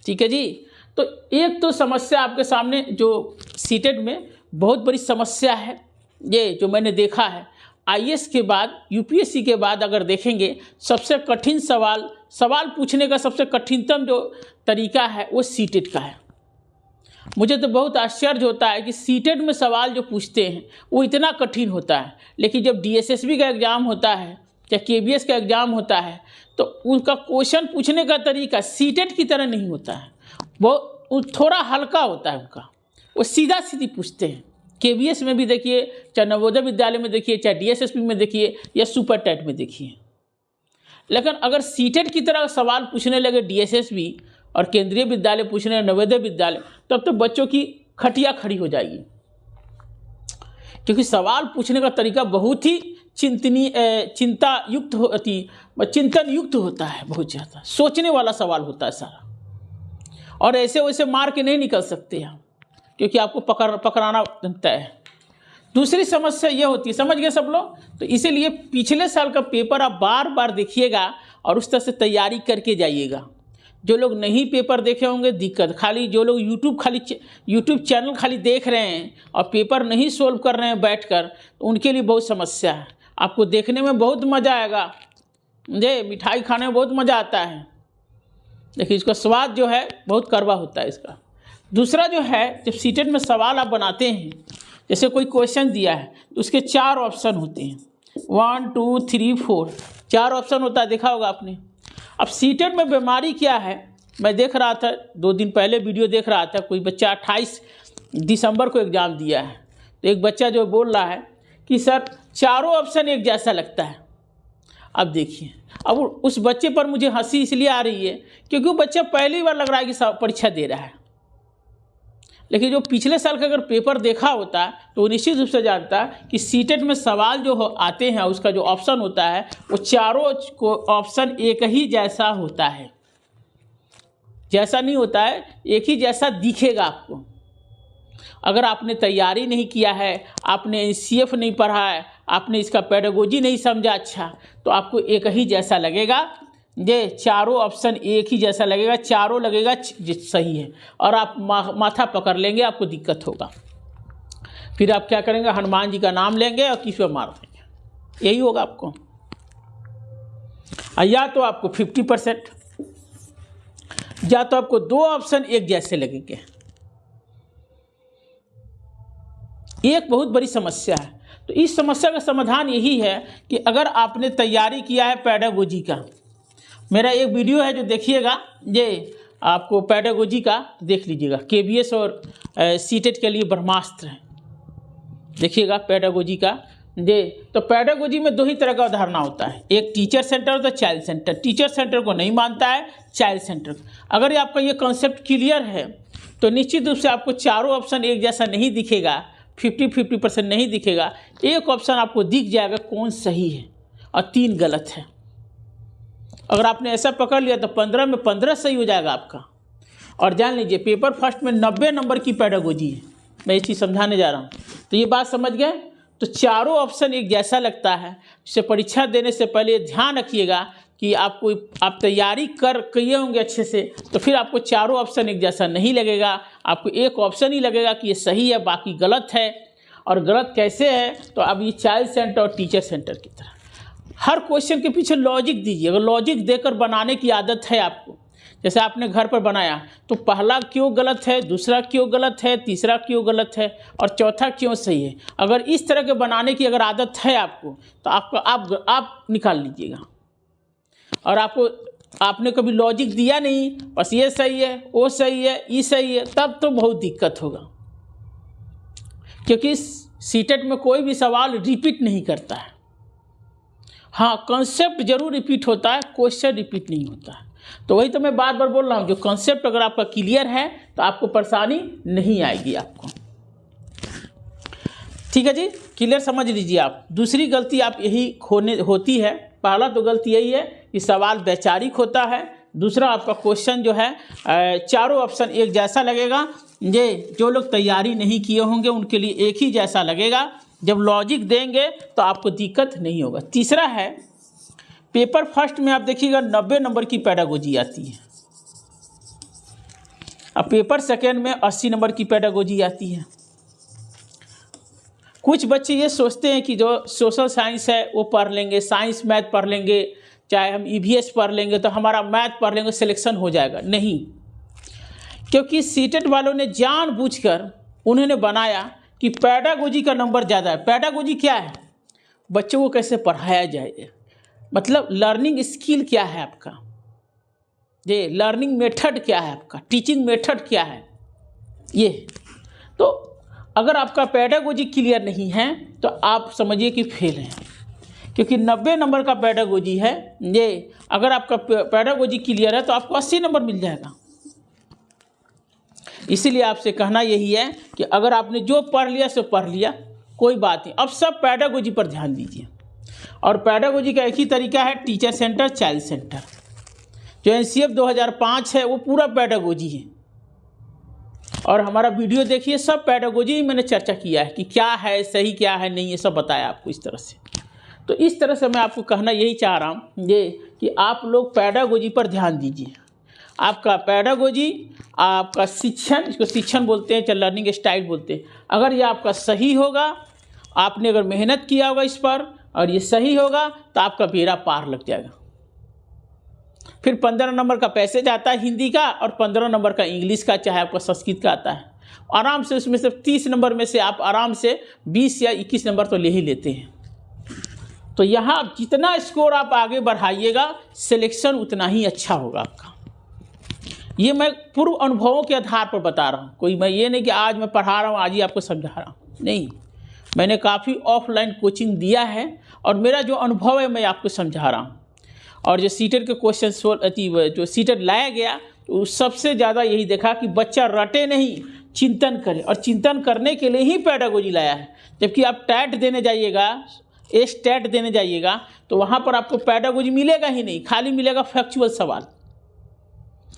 ठीक है जी। तो एक तो समस्या आपके सामने जो सीटेट में बहुत बड़ी समस्या है, ये जो मैंने देखा है आईएएस के बाद, यूपीएससी के बाद अगर देखेंगे सबसे कठिन सवाल पूछने का सबसे कठिनतम जो तरीका है वो सीटेट का है। मुझे तो बहुत आश्चर्य होता है कि सीटेट में सवाल जो पूछते हैं वो इतना कठिन होता है, लेकिन जब डीएसएसबी का एग्ज़ाम होता है या केबीएस का एग्ज़ाम होता है तो उनका क्वेश्चन पूछने का तरीका सीटेट की तरह नहीं होता है, वो थोड़ा हल्का होता है उनका, वो सीधा सीधी पूछते हैं। केबीएस में भी देखिए, चाहे नवोदय विद्यालय में देखिए, चाहे डीएसएसबी में देखिए या सुपर टेट में देखिए। लेकिन अगर सीटेट की तरह सवाल पूछने लगे डीएसएसबी और केंद्रीय विद्यालय पूछने नवोदय विद्यालय, तब तो बच्चों की खटिया खड़ी हो जाएगी, क्योंकि सवाल पूछने का तरीका बहुत ही चिंतन युक्त होता है, बहुत ज़्यादा सोचने वाला सवाल होता है सारा। और ऐसे वैसे मार के नहीं निकल सकते हम, क्योंकि आपको पकड़ाना तय है। दूसरी समस्या ये होती है, समझ गए सब लोग? तो इसीलिए पिछले साल का पेपर आप बार बार देखिएगा और उस तरह से तैयारी करके जाइएगा। जो लोग नहीं पेपर देखे होंगे दिक्कत, खाली जो लोग यूट्यूब चैनल खाली देख रहे हैं और पेपर नहीं सोल्व कर रहे हैं बैठकर, तो उनके लिए बहुत समस्या है। आपको देखने में बहुत मज़ा आएगा, मुझे मिठाई खाने में बहुत मज़ा आता है, लेकिन इसका स्वाद जो है बहुत कड़वा होता है इसका। दूसरा जो है, जब सीटेट में सवाल आप बनाते हैं, जैसे कोई क्वेश्चन दिया है तो उसके 4 ऑप्शन होते हैं, 1 2 3 4, 4 ऑप्शन होता है, देखा होगा आपने। अब सीटेट में बीमारी क्या है, मैं देख रहा था 2 दिन पहले वीडियो देख रहा था, कोई बच्चा 28 दिसंबर को एग्ज़ाम दिया है, तो एक बच्चा जो बोल रहा है कि सर चारों ऑप्शन एक जैसा लगता है। अब देखिए, अब उस बच्चे पर मुझे हंसी इसलिए आ रही है क्योंकि वो बच्चा पहली बार लग रहा है कि परीक्षा दे रहा है, लेकिन जो पिछले साल का अगर पेपर देखा होता तो निश्चित रूप से जानता कि सीटेट में सवाल जो आते हैं उसका जो ऑप्शन होता है वो चारों को ऑप्शन एक ही जैसा होता है, जैसा नहीं होता है, एक ही जैसा दिखेगा आपको। अगर आपने तैयारी नहीं किया है, आपने एनसीएफ नहीं पढ़ा है, आपने इसका पेडागोजी नहीं समझा अच्छा, तो आपको एक ही जैसा लगेगा, ये चारों ऑप्शन एक ही जैसा लगेगा, चारों लगेगा सही है, और आप माथा पकड़ लेंगे, आपको दिक्कत होगा। फिर आप क्या करेंगे, हनुमान जी का नाम लेंगे और किसी पर मार देंगे, यही होगा आपको। या तो आपको 50%, या तो आपको 2 ऑप्शन एक जैसे लगेंगे। एक बहुत बड़ी समस्या है। तो इस समस्या का समाधान यही है कि अगर आपने तैयारी किया है पेडागोजी का, मेरा एक वीडियो है जो देखिएगा, ये आपको पेडागोजी का देख लीजिएगा, केबीएस और सीटेट के लिए ब्रह्मास्त्र है, देखिएगा पेडागोजी का। ये तो पेडागोजी में 2 ही तरह का अवधारणा होता है, एक टीचर सेंटर होता है, चाइल्ड सेंटर। टीचर सेंटर को नहीं मानता है, चाइल्ड सेंटर। अगर आपका ये कॉन्सेप्ट क्लियर है तो निश्चित रूप से आपको चारों ऑप्शन एक जैसा नहीं दिखेगा, 50% नहीं दिखेगा, एक ऑप्शन आपको दिख जाएगा कौन सही है और 3 गलत है। अगर आपने ऐसा पकड़ लिया तो 15 में 15 सही हो जाएगा आपका। और जान लीजिए पेपर फर्स्ट में 90 नंबर की पेडागोजी है, मैं ये चीज़ समझाने जा रहा हूँ। तो ये बात समझ गए? तो चारों ऑप्शन एक जैसा लगता है, इससे परीक्षा देने से पहले ध्यान रखिएगा कि आप तैयारी किए होंगे अच्छे से, तो फिर आपको चारों ऑप्शन एक जैसा नहीं लगेगा, आपको एक ऑप्शन ही लगेगा कि ये सही है, बाकी गलत है। और गलत कैसे है, तो अब ये चाइल्ड सेंटर और टीचर सेंटर की तरह हर क्वेश्चन के पीछे लॉजिक दीजिए। अगर लॉजिक देकर बनाने की आदत है आपको, जैसे आपने घर पर बनाया तो पहला क्यों गलत है, दूसरा क्यों गलत है, तीसरा क्यों गलत है और चौथा क्यों सही है, अगर इस तरह के बनाने की अगर आदत है आपको, तो आप निकाल लीजिएगा। और आपने कभी लॉजिक दिया नहीं, बस ये सही है, वो सही है, ये सही है, तब तो बहुत दिक्कत होगा, क्योंकि सीटेट में कोई भी सवाल रिपीट नहीं करता है। हाँ, कॉन्सेप्ट जरूर रिपीट होता है, क्वेश्चन रिपीट नहीं होता है। तो वही तो मैं बार बार बोल रहा हूँ, जो कॉन्सेप्ट अगर आपका क्लियर है तो आपको परेशानी नहीं आएगी आपको। ठीक है जी, क्लियर समझ लीजिए आप। दूसरी गलती आप यही होती है, पहला तो गलती यही है कि सवाल वैचारिक होता है, दूसरा आपका क्वेश्चन जो है चारों ऑप्शन एक जैसा लगेगा। ये जो लोग तैयारी नहीं किए होंगे उनके लिए एक ही जैसा लगेगा। जब लॉजिक देंगे तो आपको दिक्कत नहीं होगा। तीसरा है पेपर फर्स्ट में आप देखिएगा 90 नंबर की पेडागोजी आती है। अब पेपर सेकेंड में 80 नंबर की पेडागोजी आती है। कुछ बच्चे ये सोचते हैं कि जो सोशल साइंस है वो पढ़ लेंगे, साइंस मैथ पढ़ लेंगे, चाहे हम ईवीएस पढ़ लेंगे तो हमारा मैथ पढ़ लेंगे सिलेक्शन हो जाएगा। नहीं, क्योंकि सीटेट वालों ने जानबूझकर उन्होंने बनाया कि पेडागोजी का नंबर ज़्यादा है। पेडागोजी क्या है? बच्चों को कैसे पढ़ाया जाए, मतलब लर्निंग स्किल क्या है आपका, ये लर्निंग मेथड क्या है आपका, टीचिंग मेथड क्या है। ये तो अगर आपका पेडागोजी क्लियर नहीं है तो आप समझिए कि फेल हैं, क्योंकि 90 नंबर का पेडागोजी है। ये अगर आपका पेडागोजी क्लियर है तो आपको 80 नंबर मिल जाएगा। इसीलिए आपसे कहना यही है कि अगर आपने जो पढ़ लिया सो पढ़ लिया, कोई बात नहीं। अब सब पेडागोजी पर ध्यान दीजिए। और पेडागोजी का एक ही तरीका है, टीचर सेंटर, चाइल्ड सेंटर। जो एनसीएफ 2005 है वो पूरा पेडागोजी है। और हमारा वीडियो देखिए, सब पेडागोजी ही मैंने चर्चा किया है कि क्या है सही, क्या है नहीं, ये सब बताया आपको इस तरह से। तो इस तरह से मैं आपको कहना यही चाह रहा हूँ ये कि आप लोग पेडागोजी पर ध्यान दीजिए। आपका पेडागोजी, आपका शिक्षण, इसको शिक्षण बोलते हैं, चाहे लर्निंग स्टाइल बोलते हैं, अगर ये आपका सही होगा, आपने अगर मेहनत किया होगा इस पर और ये सही होगा तो आपका बेड़ा पार लग जाएगा। फिर 15 नंबर का पैसेज आता है हिंदी का और 15 नंबर का इंग्लिश का, चाहे आपका संस्कृत का आता है। आराम से उसमें से 30 नंबर में से आप आराम से 20 या 21 नंबर तो ले ही लेते हैं। तो यहाँ जितना स्कोर आप आगे बढ़ाइएगा, सिलेक्शन उतना ही अच्छा होगा आपका। ये मैं पूर्व अनुभवों के आधार पर बता रहा हूँ। कोई मैं ये नहीं कि आज मैं पढ़ा रहा हूँ आज ही आपको समझा रहा हूँ, नहीं। मैंने काफ़ी ऑफलाइन कोचिंग दिया है और मेरा जो अनुभव है मैं आपको समझा रहा हूँ। और जो सीटेट के क्वेश्चन जो सीटेट लाया गया तो सबसे ज़्यादा यही देखा कि बच्चा रटे नहीं, चिंतन करे, और चिंतन करने के लिए ही पेडागोजी लाया है। जबकि आप टैट देने जाइएगा, स्टैट देने जाइएगा तो वहाँ पर आपको पेडागोजी मिलेगा ही नहीं, खाली मिलेगा फैक्चुअल सवाल।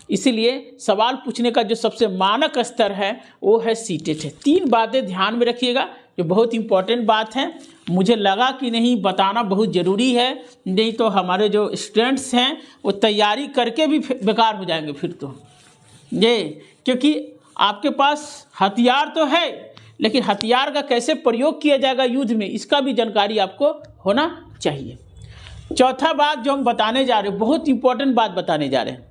इसीलिए सवाल पूछने का जो सबसे मानक स्तर है वो है सीटेट है। 3 बातें ध्यान में रखिएगा जो बहुत इंपॉर्टेंट बात है। मुझे लगा कि नहीं बताना बहुत ज़रूरी है, नहीं तो हमारे जो स्टूडेंट्स हैं वो तैयारी करके भी बेकार हो जाएंगे फिर तो। ये क्योंकि आपके पास हथियार तो है, लेकिन हथियार का कैसे प्रयोग किया जाएगा युद्ध में, इसका भी जानकारी आपको होना चाहिए। चौथा बात जो हम बताने जा रहे हैं, बहुत इंपॉर्टेंट बात बताने जा रहे हैं।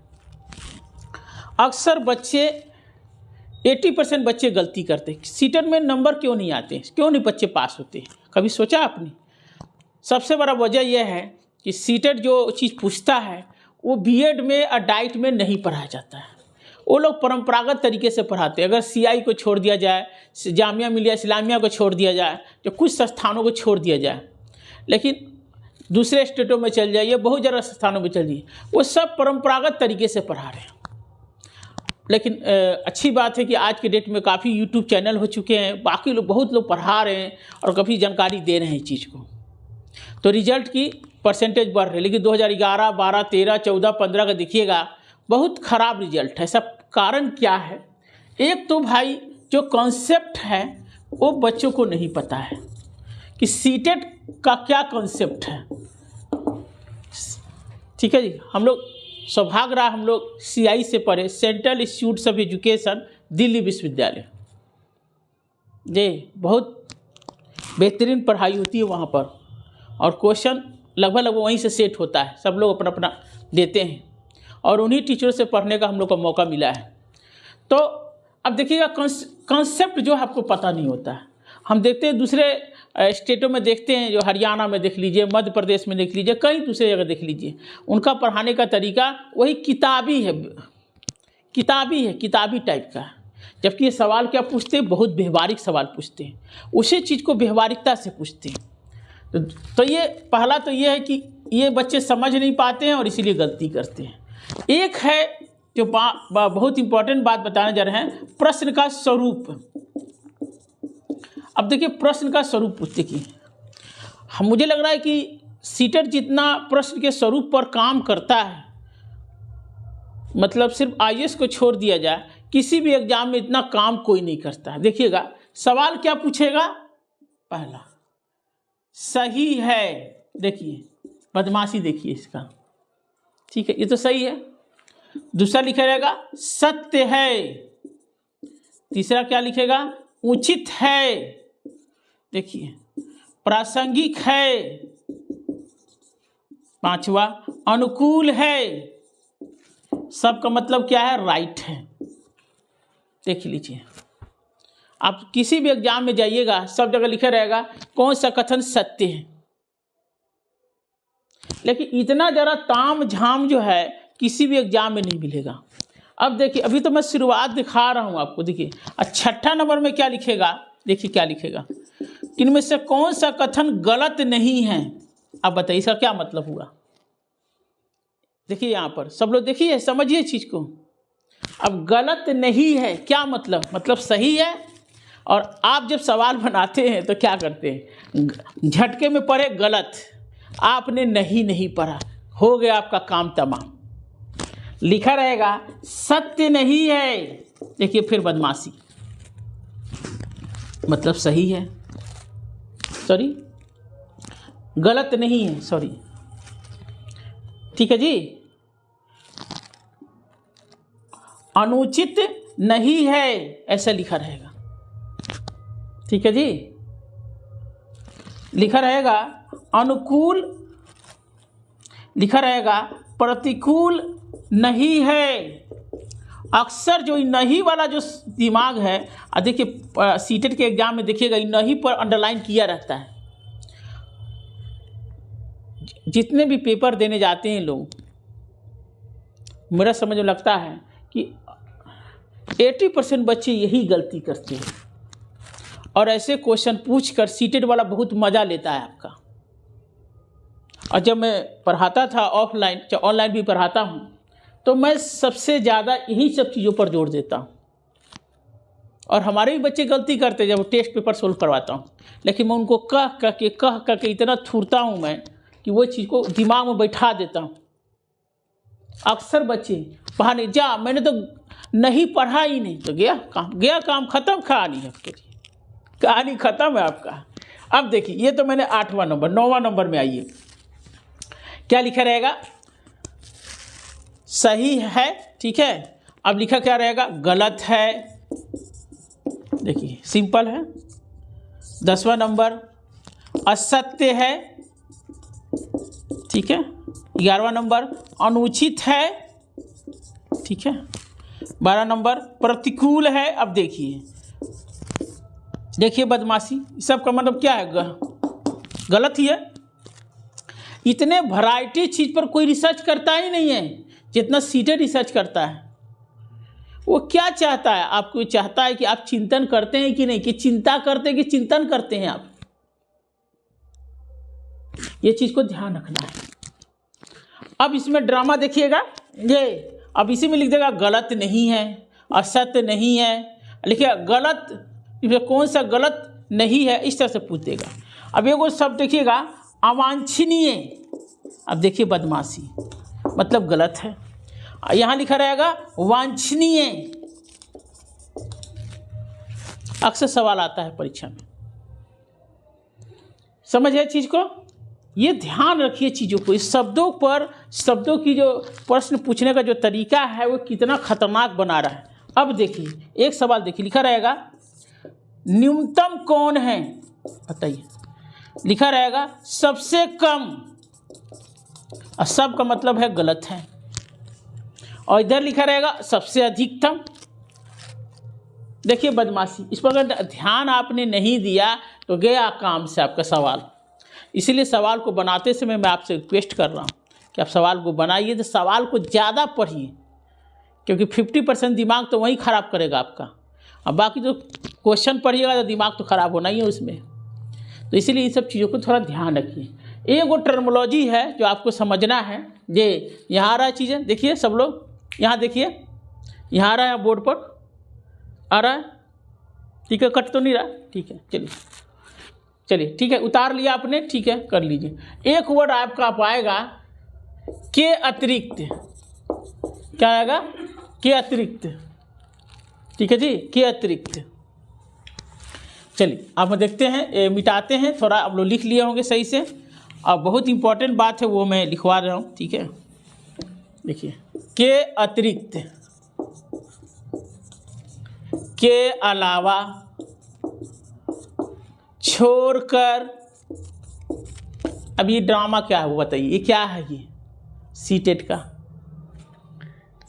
अक्सर बच्चे 80% बच्चे गलती करते हैं। सीटेट में नंबर क्यों नहीं आते, क्यों नहीं बच्चे पास होते, कभी सोचा आपने? सबसे बड़ा वजह यह है कि सीटेट जो चीज़ पूछता है वो बीएड में और डाइट में नहीं पढ़ाया जाता है। वो लोग परंपरागत तरीके से पढ़ाते हैं। अगर सीआई को छोड़ दिया जाए, जामिया मिलिया इस्लामिया को छोड़ दिया जाए, जो कुछ संस्थानों को छोड़ दिया जाए, लेकिन दूसरे स्टेटों में चल जाइए, बहुत ज़्यादा संस्थानों में चल जाइए, वो सब परंपरागत तरीके से पढ़ा रहे हैं। लेकिन अच्छी बात है कि आज के डेट में काफ़ी यूट्यूब चैनल हो चुके हैं, बाकी लोग बहुत लोग पढ़ा रहे हैं और काफ़ी जानकारी दे रहे हैं इस चीज़ को, तो रिजल्ट की परसेंटेज बढ़ रही है। लेकिन 2011, 12, 13, 14, 15 का देखिएगा बहुत ख़राब रिजल्ट है। ऐसा कारण क्या है? एक तो भाई जो कॉन्सेप्ट है वो बच्चों को नहीं पता है कि सीटेट का क्या कॉन्सेप्ट है। ठीक है जी, हम लोग सौभाग्य रहा, हम लोग सीआई से पढ़े, central institute of education, Delhi विश्वविद्यालय। जी बहुत बेहतरीन पढ़ाई होती है वहाँ पर और क्वेश्चन लगभग वहीं से सेट होता है, सब लोग अपना अपना देते हैं और उन्हीं टीचरों से पढ़ने का हम लोग को मौका मिला है। तो अब देखिएगा कॉन्सेप्ट जो है आपको पता नहीं होता है। हम देखते हैं दूसरे स्टेटों में देखते हैं, जो हरियाणा में देख लीजिए, मध्य प्रदेश में देख लीजिए, कई दूसरे जगह देख लीजिए, उनका पढ़ाने का तरीका वही किताबी है, किताबी टाइप का। जबकि ये सवाल क्या पूछते हैं, बहुत व्यवहारिक सवाल पूछते हैं, उसी चीज़ को व्यवहारिकता से पूछते हैं। तो ये पहला तो ये है कि ये बच्चे समझ नहीं पाते हैं और इसीलिए गलती करते हैं। एक है जो बहुत इंपॉर्टेंट बात बताने जा रहे हैं, प्रश्न का स्वरूप। अब देखिए प्रश्न का स्वरूप पूछते कि मुझे लग रहा है कि सीटेट जितना प्रश्न के स्वरूप पर काम करता है मतलब सिर्फ आईएएस को छोड़ दिया जाए, किसी भी एग्जाम में इतना काम कोई नहीं करता है। देखिएगा सवाल क्या पूछेगा, पहला सही है, देखिए बदमाशी देखिए इसका, ठीक है, ये तो सही है। दूसरा लिखा रहेगा सत्य है। तीसरा क्या लिखेगा, उचित है, देखिए प्रासंगिक है। पांचवा अनुकूल है, सबका मतलब क्या है, राइट है। देख लीजिए, आप किसी भी एग्जाम में जाइएगा सब जगह लिखा रहेगा कौन सा कथन सत्य है। लेकिन इतना जरा ताम झाम जो है किसी भी एग्जाम में नहीं मिलेगा। अब देखिए, अभी तो मैं शुरुआत दिखा रहा हूं आपको, देखिए छठा नंबर में क्या लिखेगा, देखिए क्या लिखेगा, इनमें से कौन सा कथन गलत नहीं है। अब बताइए इसका क्या मतलब हुआ। देखिए यहाँ पर सब लोग देखिए, समझिए चीज को। अब गलत नहीं है क्या मतलब, मतलब सही है। और आप जब सवाल बनाते हैं तो क्या करते हैं, झटके में पढ़े गलत, आपने नहीं पढ़ा, हो गया आपका काम तमाम। लिखा रहेगा सत्य नहीं है, देखिए फिर बदमाशी, मतलब सही है, सॉरी गलत नहीं है, सॉरी, ठीक है जी। अनुचित नहीं है ऐसा लिखा रहेगा, ठीक है जी। लिखा रहेगा अनुकूल, लिखा रहेगा प्रतिकूल नहीं है। अक्सर जो नहीं वाला जो दिमाग है, देखिए सीटेट के एग्जाम में देखिएगा नहीं पर अंडरलाइन किया रहता है। जितने भी पेपर देने जाते हैं लोग, मेरा समझ में लगता है कि 80% बच्चे यही गलती करते हैं। और ऐसे क्वेश्चन पूछकर सीटेट वाला बहुत मज़ा लेता है आपका। और जब मैं पढ़ाता था ऑफलाइन, चाहे ऑनलाइन भी पढ़ाता हूँ, तो मैं सबसे ज़्यादा यही सब चीज़ों पर जोर देता हूँ। और हमारे भी बच्चे गलती करते जब टेस्ट पेपर सोल्व करवाता हूँ, लेकिन मैं उनको कह के इतना थूरता हूँ मैं कि वो चीज़ को दिमाग में बैठा देता हूँ। अक्सर बच्चे पढ़ाने जा, मैंने तो नहीं पढ़ा ही नहीं, तो गया काम खत्म, कहानी आपके लिए, कहानी खत्म है आपका। अब देखिए ये तो मैंने 8वां नंबर, 9वां नंबर में आइए, क्या लिखा रहेगा, सही है, ठीक है। अब लिखा क्या रहेगा, गलत है, देखिए सिंपल है। 10वां नंबर असत्य है, ठीक है। 11वां नंबर अनुचित है, ठीक है। 12 नंबर प्रतिकूल है। अब देखिए बदमाशी, सबका मतलब क्या है, गलत ही है। इतने वैरायटी चीज़ पर कोई रिसर्च करता ही नहीं है जितना सीटेट रिसर्च करता है। वो क्या चाहता है, आपको चाहता है कि आप चिंतन करते हैं कि नहीं, कि चिंता करते हैं कि चिंतन करते हैं आप, ये चीज़ को ध्यान रखना है। अब इसमें ड्रामा देखिएगा, ये अब इसी में लिख देगा गलत नहीं है, असत्य नहीं है, लिखिए गलत, कौन सा गलत नहीं है, इस तरह से पूछ देगा। अब एगो शब्द देखिएगा अवांछनीय, अब देखिए बदमाशी, मतलब गलत है। यहाँ लिखा रहेगा वांछनीय, अक्सर सवाल आता है परीक्षा में, समझ है चीज को। ये ध्यान रखिए चीज़ों को, इस शब्दों पर, शब्दों की जो प्रश्न पूछने का जो तरीका है वो कितना खतरनाक बना रहा है। अब देखिए एक सवाल देखिए, लिखा रहेगा न्यूनतम कौन है, बताइए। लिखा रहेगा सबसे कम, और सब का मतलब है गलत है। और इधर लिखा रहेगा सबसे अधिकतम। देखिए बदमाशी, इस पर अगर ध्यान आपने नहीं दिया तो गया काम से आपका सवाल। इसीलिए सवाल को बनाते समय मैं आपसे रिक्वेस्ट कर रहा हूँ कि आप सवाल को बनाइए, तो सवाल को ज़्यादा पढ़िए, क्योंकि 50% दिमाग तो वही ख़राब करेगा आपका। अब बाकी जो क्वेश्चन पढ़िएगा तो दिमाग तो ख़राब होना ही है उसमें। तो इसीलिए इन सब चीज़ों को थोड़ा ध्यान रखिए। एक वो टर्मोलॉजी है जो आपको समझना है। ये यहाँ आ रहा है चीज़ें, देखिए सब लोग यहाँ देखिए, यहाँ आ रहा है बोर्ड पर आ रहा है, ठीक है, कट तो नहीं रहा, ठीक है, चलिए ठीक है, उतार लिया आपने, ठीक है, कर लीजिए। एक वर्ड आपका पाएगा के अतिरिक्त, क्या आएगा, के अतिरिक्त। ठीक है जी, के अतिरिक्त। चलिए अब हम देखते हैं, मिटाते हैं। थोड़ा आप लोग लिख लिए होंगे सही से, और बहुत इंपॉर्टेंट बात है वो मैं लिखवा रहा हूँ। ठीक है, देखिए, के अतिरिक्त, के अलावा, छोड़कर। अब ये ड्रामा क्या है वो बताइए, ये क्या है, ये सीटेट का।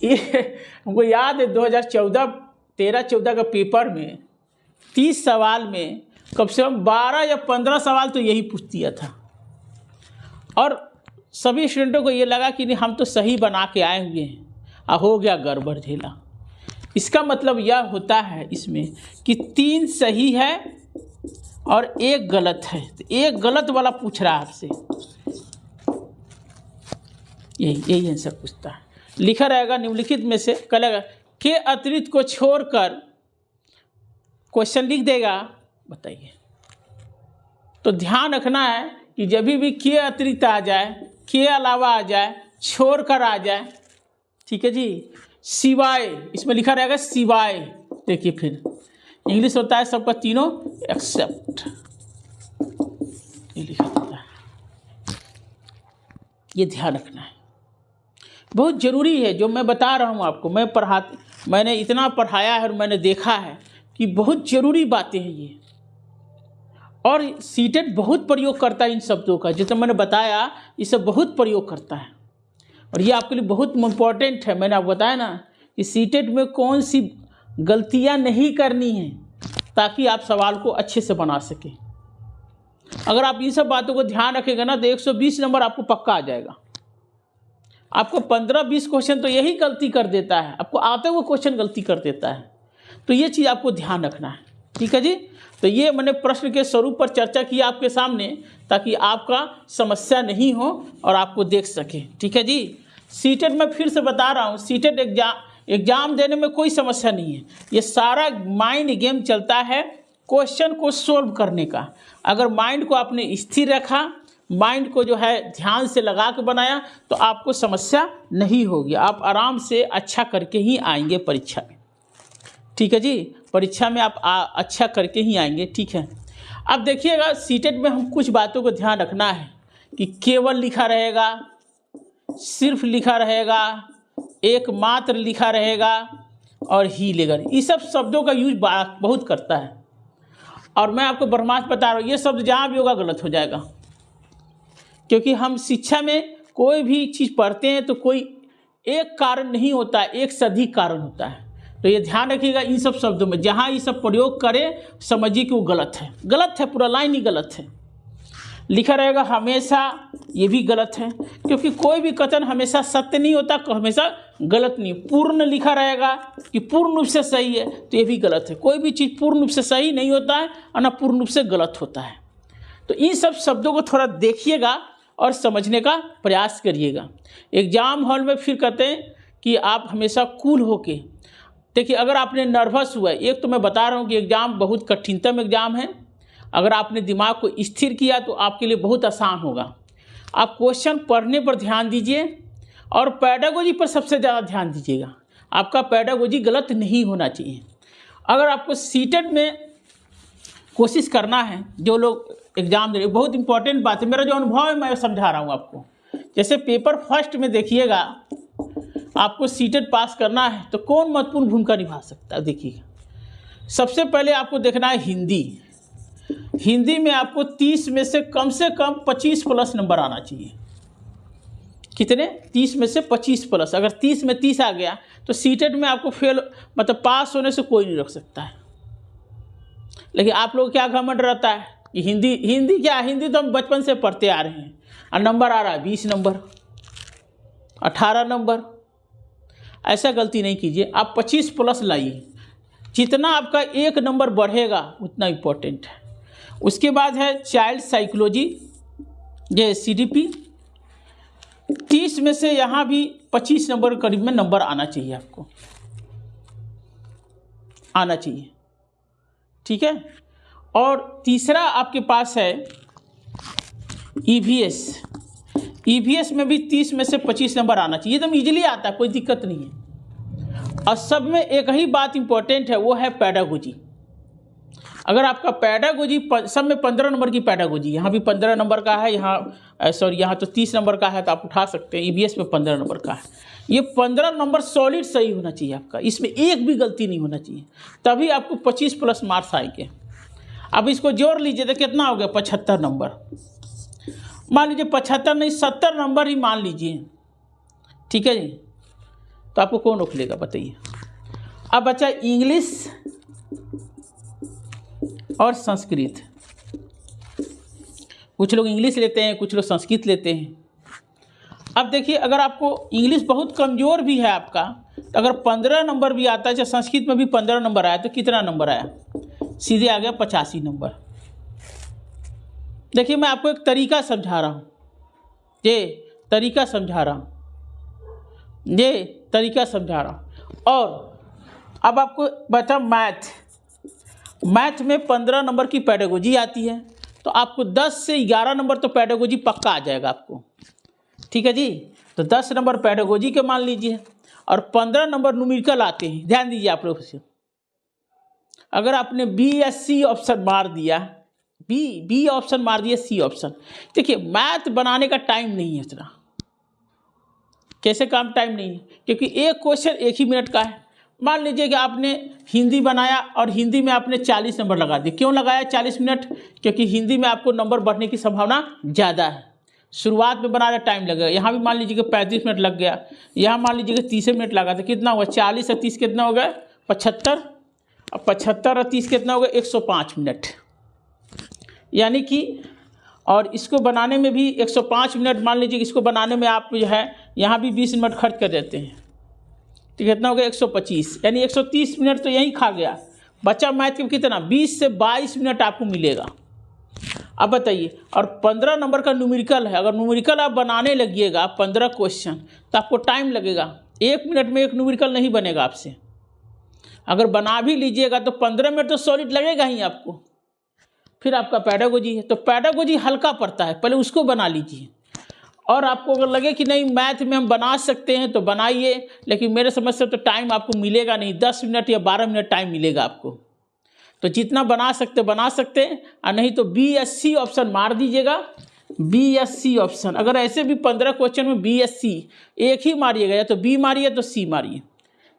ये हमको याद है 2013-14 का पेपर में 30 सवाल में कम से कम 12 या 15 सवाल तो यही पूछ दिया था, और सभी स्टूडेंटों को ये लगा कि नहीं हम तो सही बना के आए हुए हैं, हो गया गड़बड़ झेला। इसका मतलब यह होता है इसमें कि 3 सही है और 1 गलत है, तो 1 गलत वाला पूछ रहा है आपसे, यही आंसर पूछता है। लिखा रहेगा निम्नलिखित में से, कहेगा के अतिरिक्त को छोड़कर क्वेश्चन लिख देगा, बताइए। तो ध्यान रखना है कि जब भी के अतिरिक्त आ जाए, के अलावा आ जाए, छोड़कर आ जाए, ठीक है जी, सिवाय, इसमें लिखा रहेगा सिवाय। देखिए फिर इंग्लिश होता है सबका तीनों, एक्सेप्ट, ये लिखा होता है। ये ध्यान रखना है, बहुत ज़रूरी है जो मैं बता रहा हूँ आपको। मैंने इतना पढ़ाया है और मैंने देखा है कि बहुत ज़रूरी बातें हैं ये, और सीटेट बहुत प्रयोग करता है इन शब्दों का, जितना मैंने बताया ये सब बहुत प्रयोग करता है, और ये आपके लिए बहुत इम्पोर्टेंट है। मैंने आपको बताया ना कि सीटेट में कौन सी गलतियां नहीं करनी है ताकि आप सवाल को अच्छे से बना सकें। अगर आप इन सब बातों को ध्यान रखेंगे ना तो 120 नंबर आपको पक्का आ जाएगा। आपको 15-20 क्वेश्चन तो यही गलती कर देता है, आपको आते हुए क्वेश्चन गलती कर देता है, तो ये चीज़ आपको ध्यान रखना है। ठीक है जी, तो ये मैंने प्रश्न के स्वरूप पर चर्चा की आपके सामने ताकि आपका समस्या नहीं हो और आपको देख सके। ठीक है जी, सीटेट में फिर से बता रहा हूँ, सीटेट एग्जाम देने में कोई समस्या नहीं है, ये सारा माइंड गेम चलता है क्वेश्चन को सोल्व करने का। अगर माइंड को आपने स्थिर रखा, माइंड को जो है ध्यान से लगा के बनाया, तो आपको समस्या नहीं होगी, आप आराम से अच्छा करके ही आएंगे परीक्षा में। ठीक है जी, परीक्षा में आप अच्छा करके ही आएंगे। ठीक है, अब देखिएगा सीटेट में हम कुछ बातों को ध्यान रखना है कि केवल लिखा रहेगा, सिर्फ लिखा रहेगा, एकमात्र लिखा रहेगा, और ही लेकर, ये सब शब्दों का यूज बहुत करता है। और मैं आपको ब्रह्मास्त्र बता रहा हूँ, ये शब्द जहाँ भी होगा गलत हो जाएगा, क्योंकि हम शिक्षा में कोई भी चीज़ पढ़ते हैं तो कोई एक कारण नहीं होता, एक से अधिक कारण होता है। तो ये ध्यान रखिएगा, इन सब शब्दों में जहाँ ये सब प्रयोग करें समझिए कि वो गलत है, गलत है, पूरा लाइन ही गलत है। लिखा रहेगा हमेशा, ये भी गलत है, क्योंकि कोई भी कथन हमेशा सत्य नहीं होता, हमेशा गलत नहीं। पूर्ण लिखा रहेगा कि पूर्ण रूप से सही है, तो ये भी गलत है। कोई भी चीज़ पूर्ण रूप से सही नहीं होता है और ना पूर्ण रूप से गलत होता है। तो इन सब शब्दों को थोड़ा देखिएगा और समझने का प्रयास करिएगा। एग्जाम हॉल में फिर कहते हैं कि आप हमेशा कूल होके देखिए। अगर आपने नर्वस हुआ है, एक तो मैं बता रहा हूँ कि एग्ज़ाम बहुत कठिनतम एग्ज़ाम है, अगर आपने दिमाग को स्थिर किया तो आपके लिए बहुत आसान होगा। आप क्वेश्चन पढ़ने पर ध्यान दीजिए और पैडागोजी पर सबसे ज़्यादा ध्यान दीजिएगा। आपका पैडागोजी गलत नहीं होना चाहिए। अगर आपको सीटेट में कोशिश करना है, जो लोग एग्ज़ाम दे रहे, बहुत इंपॉर्टेंट बात है, मेरा जो अनुभव है मैं समझा रहा हूँ आपको। जैसे पेपर फर्स्ट में देखिएगा, आपको सीटेट पास करना है तो कौन महत्वपूर्ण भूमिका निभा सकता है। देखिएगा, सबसे पहले आपको देखना है हिंदी। हिंदी में आपको 30 में से कम 25 प्लस नंबर आना चाहिए। कितने? 30 में से 25 प्लस। अगर 30 में 30 आ गया तो सीटेट में आपको फेल, मतलब पास होने से कोई नहीं रोक सकता है। लेकिन आप लोग क्या घमंड रहता है कि हिंदी क्या, हिंदी तो हम बचपन से पढ़ते आ रहे हैं और नंबर आ रहा है 20 नंबर, 18 नंबर। ऐसा गलती नहीं कीजिए, आप 25 प्लस लाइए। जितना आपका 1 नंबर बढ़ेगा उतना इम्पोर्टेंट है। उसके बाद है चाइल्ड साइकोलॉजी, ये CDP। 30 में से यहाँ भी 25 नंबर के करीब में नंबर आना चाहिए, आपको आना चाहिए। ठीक है, और तीसरा आपके पास है EVS। ईवीएस में भी 30 में से 25 नंबर आना चाहिए, एकदम इजीली आता है, कोई दिक्कत नहीं है। और सब में एक ही बात इंपॉर्टेंट है, वो है पेडागोजी। अगर आपका पेडागोजी, सब में 15 नंबर की पेडागोजी, यहाँ भी 15 नंबर का है, यहाँ सॉरी यहाँ तो 30 नंबर का है, तो आप उठा सकते हैं। ईवीएस में 15 नंबर का है, ये 15 नंबर सॉलिड सही होना चाहिए आपका, इसमें एक भी गलती नहीं होना चाहिए, तभी आपको 25 प्लस मार्क्स आएंगे। अब इसको जोड़ लीजिए तो कितना हो गया, 75 नंबर। मान लीजिए 75 नहीं 70 नंबर ही मान लीजिए, ठीक है जी, तो आपको कौन रोक लेगा बताइए। अब बचा इंग्लिश और संस्कृत। कुछ लोग इंग्लिश लेते हैं, कुछ लोग संस्कृत लेते हैं। अब देखिए, अगर आपको इंग्लिश बहुत कमज़ोर भी है आपका, तो अगर 15 नंबर भी आता है, चाहे संस्कृत में भी 15 नंबर आया, तो कितना नंबर आया, सीधे आ गया 85 नंबर। देखिए मैं आपको एक तरीका समझा रहा हूँ, ये तरीका समझा रहा हूँ। और अब आपको बता मैथ में 15 नंबर की पेडागोजी आती है, तो आपको 10 से 11 नंबर तो पेडागोजी पक्का आ जाएगा आपको, ठीक है जी। तो 10 नंबर पेडागोजी के मान लीजिए, और 15 नंबर न्यूमेरिकल आते हैं। ध्यान दीजिए आप लोग से, अगर आपने BSc ऑप्शन मार दिया, बी ऑप्शन मार दिया, सी ऑप्शन, देखिए मैथ बनाने का टाइम नहीं है इतना। कैसे काम टाइम नहीं है, क्योंकि एक क्वेश्चन 1 ही मिनट का है। मान लीजिए कि आपने हिंदी बनाया और हिंदी में आपने 40 नंबर लगा दिए। क्यों लगाया 40 मिनट, क्योंकि हिंदी में आपको नंबर बढ़ने की संभावना ज़्यादा है। शुरुआत में बनाने टाइम लगेगा, यहाँ भी मान लीजिए कि 35 मिनट लग गया, यहाँ मान लीजिए कि 30 मिनट लगा, तो कितना हुआ, 40 और 30 कितना हो गया, 75। अब 75 और 30 कितना हो गया, 105 मिनट। यानी कि, और इसको बनाने में भी 105 मिनट, मान लीजिए कि इसको बनाने में आप जो है यहाँ भी 20 मिनट खर्च कर देते हैं, तो कितना हो गया, 125, यानी 130 मिनट तो यहीं खा गया। बचा मैथ के कितना, 20 से 22 मिनट आपको मिलेगा। अब बताइए, और 15 नंबर का न्यूमेरिकल है, अगर न्यूमेरिकल आप बनाने लगिएगा 15 क्वेश्चन, तो आपको टाइम लगेगा। 1 मिनट में एक न्यूमेरिकल नहीं बनेगा आपसे। अगर बना भी लीजिएगा तो 15 मिनट तो सॉलिड लगेगा ही आपको। फिर आपका पेडागोजी है, तो पेडागोजी हल्का पड़ता है, पहले उसको बना लीजिए। और आपको अगर लगे कि नहीं मैथ में हम बना सकते हैं तो बनाइए, लेकिन मेरे समझ से तो टाइम आपको मिलेगा नहीं, 10 मिनट या 12 मिनट टाइम मिलेगा आपको। तो जितना बना सकते हैं, और नहीं तो BSc ऑप्शन मार दीजिएगा। BSc ऑप्शन, अगर ऐसे भी 15 क्वेश्चन में BSc एक ही मारिएगा, या तो B मारिए तो C मारिए।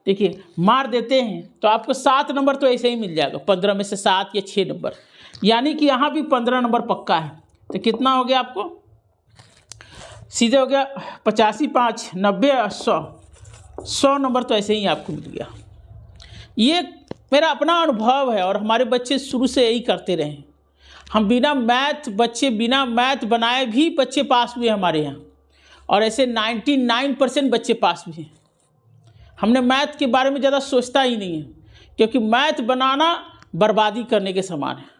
देखिए मार देते हैं तो आपको 7 नंबर तो ऐसे ही मिल जाएगा, 15 में से 7 या 6 नंबर, यानी कि यहाँ भी 15 नंबर पक्का है। तो कितना हो गया आपको, सीधे हो गया 85, 5, 90, 100 नंबर तो ऐसे ही आपको मिल गया। ये मेरा अपना अनुभव है, और हमारे बच्चे शुरू से यही करते रहे। हम बिना मैथ बनाए भी बच्चे पास हुए हमारे यहाँ, और ऐसे 99% बच्चे पास हुए हैं। हमने मैथ के बारे में ज़्यादा सोचता ही नहीं है, क्योंकि मैथ बनाना बर्बादी करने के समान है।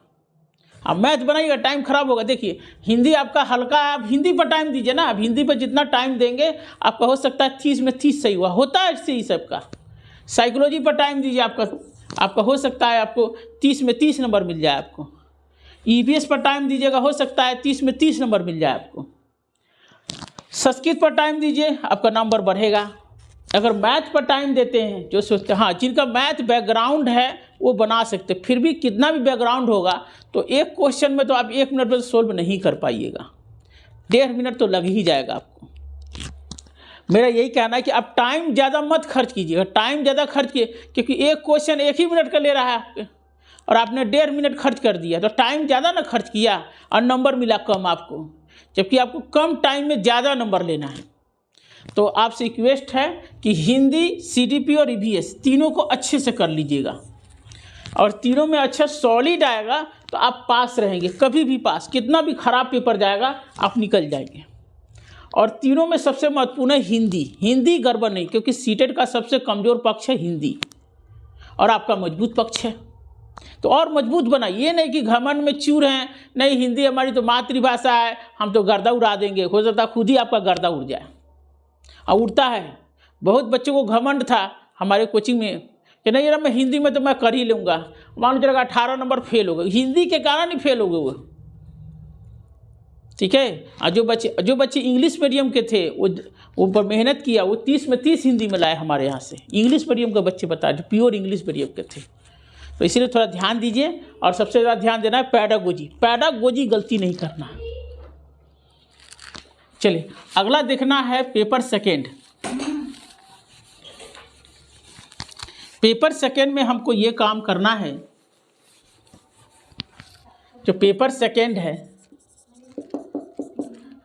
अब मैथ बनाइएगा टाइम खराब होगा। देखिए हिंदी आपका हल्का है, आप हिंदी पर टाइम दीजिए ना। अब हिंदी पर जितना टाइम देंगे आपका हो सकता है 30 में 30 सही हुआ, होता है इससे ही सबका। साइकोलॉजी पर टाइम दीजिए, आपका हो सकता है आपको 30 में 30 नंबर मिल जाए आपको। EVS पर टाइम दीजिएगा, हो सकता है 30 में 30 नंबर मिल जाए आपको। संस्कृत पर टाइम दीजिए, आपका नंबर बढ़ेगा। अगर मैथ पर टाइम देते हैं, जो सोचते हैं हाँ जिनका मैथ बैकग्राउंड है वो बना सकते, फिर भी कितना भी बैकग्राउंड होगा तो एक क्वेश्चन में तो आप 1 मिनट में सोल्व नहीं कर पाइएगा, 1.5 मिनट तो लग ही जाएगा आपको। मेरा यही कहना है कि आप टाइम ज़्यादा मत खर्च कीजिएगा। टाइम ज़्यादा खर्च किए, क्योंकि एक क्वेश्चन 1 ही मिनट का ले रहा है आपके, और आपने 1.5 मिनट खर्च कर दिया, तो टाइम ज़्यादा ना खर्च किया और नंबर मिला कम आपको, जबकि आपको कम टाइम में ज़्यादा नंबर लेना है। तो आपसे रिक्वेस्ट है कि हिंदी, CDP और EVS तीनों को अच्छे से कर लीजिएगा, और तीनों में अच्छा सॉलिड आएगा तो आप पास रहेंगे, कभी भी पास। कितना भी खराब पेपर जाएगा आप निकल जाएंगे। और तीनों में सबसे महत्वपूर्ण है हिंदी गड़बड़ नहीं, क्योंकि सीटेट का सबसे कमज़ोर पक्ष है हिंदी, और आपका मजबूत पक्ष है। तो और मजबूत बनाइए, ये नहीं कि घमंड में चूर हैं, नहीं हिंदी हमारी तो मातृभाषा है, हम तो गर्दा उड़ा देंगे। हो सकता खुद ही आपका गर्दा उड़ जाए, और उड़ता है। बहुत बच्चों को घमंड था हमारे कोचिंग में कि नहीं यार मैं हिंदी में तो मैं कर ही लूँगा, मान लो चलेगा 18 नंबर फेल हो गए, हिंदी के कारण ही फेल हो गए वो। ठीक है। और जो बच्चे इंग्लिश मीडियम के थे वो पर मेहनत किया, वो 30 में 30 हिंदी में लाए हमारे यहाँ से। इंग्लिश मीडियम के बच्चे बताए जो प्योर इंग्लिश मीडियम के थे। तो इसीलिए थोड़ा ध्यान दीजिए और सबसे ज़्यादा ध्यान देना है पैडागोजी गलती नहीं करना। चलिए अगला देखना है पेपर सेकेंड। पेपर सेकेंड में हमको ये काम करना है, जो पेपर सेकेंड है,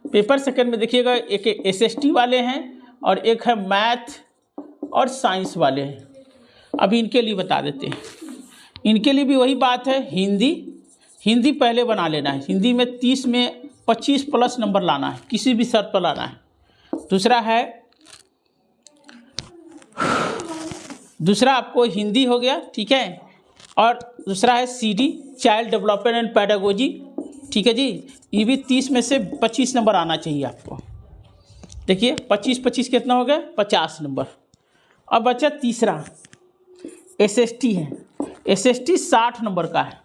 पेपर सेकेंड में देखिएगा एक एसएसटी वाले हैं और एक है मैथ और साइंस वाले हैं। अभी इनके लिए बता देते हैं। इनके लिए भी वही बात है, हिंदी पहले बना लेना है। हिंदी में 30 में 25 प्लस नंबर लाना है, किसी भी शर्त पर लाना है। दूसरा आपको हिंदी हो गया, ठीक है। और दूसरा है CD child development and pedagogy, ठीक है जी। ये भी 30 में से 25 नंबर आना चाहिए आपको। देखिए 25 कितना हो गया, 50 नंबर। अब बचा तीसरा SST है। SST 60 नंबर का है,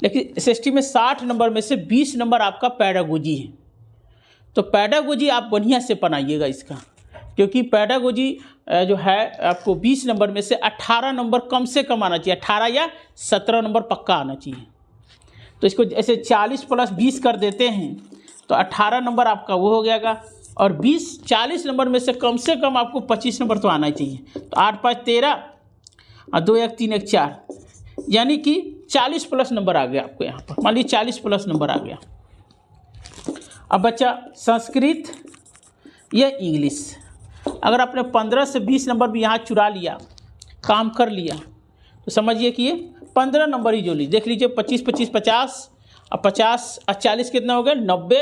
लेकिन SST में 60 नंबर में से 20 नंबर आपका पैडागोजी है। तो पैडागोजी आप बढ़िया से बनाइएगा इसका, क्योंकि पैडागोजी जो है आपको 20 नंबर में से 18 नंबर कम से कम आना चाहिए, 18 या 17 नंबर पक्का आना चाहिए। तो इसको ऐसे 40 प्लस 20 कर देते हैं तो 18 नंबर आपका वो हो जाएगा। और 40 नंबर में से कम आपको 25 नंबर तो आना चाहिए। तो 8 5 13 और 2 1 3 1 4, यानी कि 40 प्लस नंबर आ गया आपको यहाँ पर। मान लीजिए 40 प्लस नंबर आ गया। अब बच्चा संस्कृत या इंग्लिश। अगर आपने 15 से 20 नंबर भी यहाँ चुरा लिया, काम कर लिया, तो समझिए कि ये 15 नंबर ही जो ली। देख लीजिए 25 25 50 और 50 और 40 कितना हो गए, 90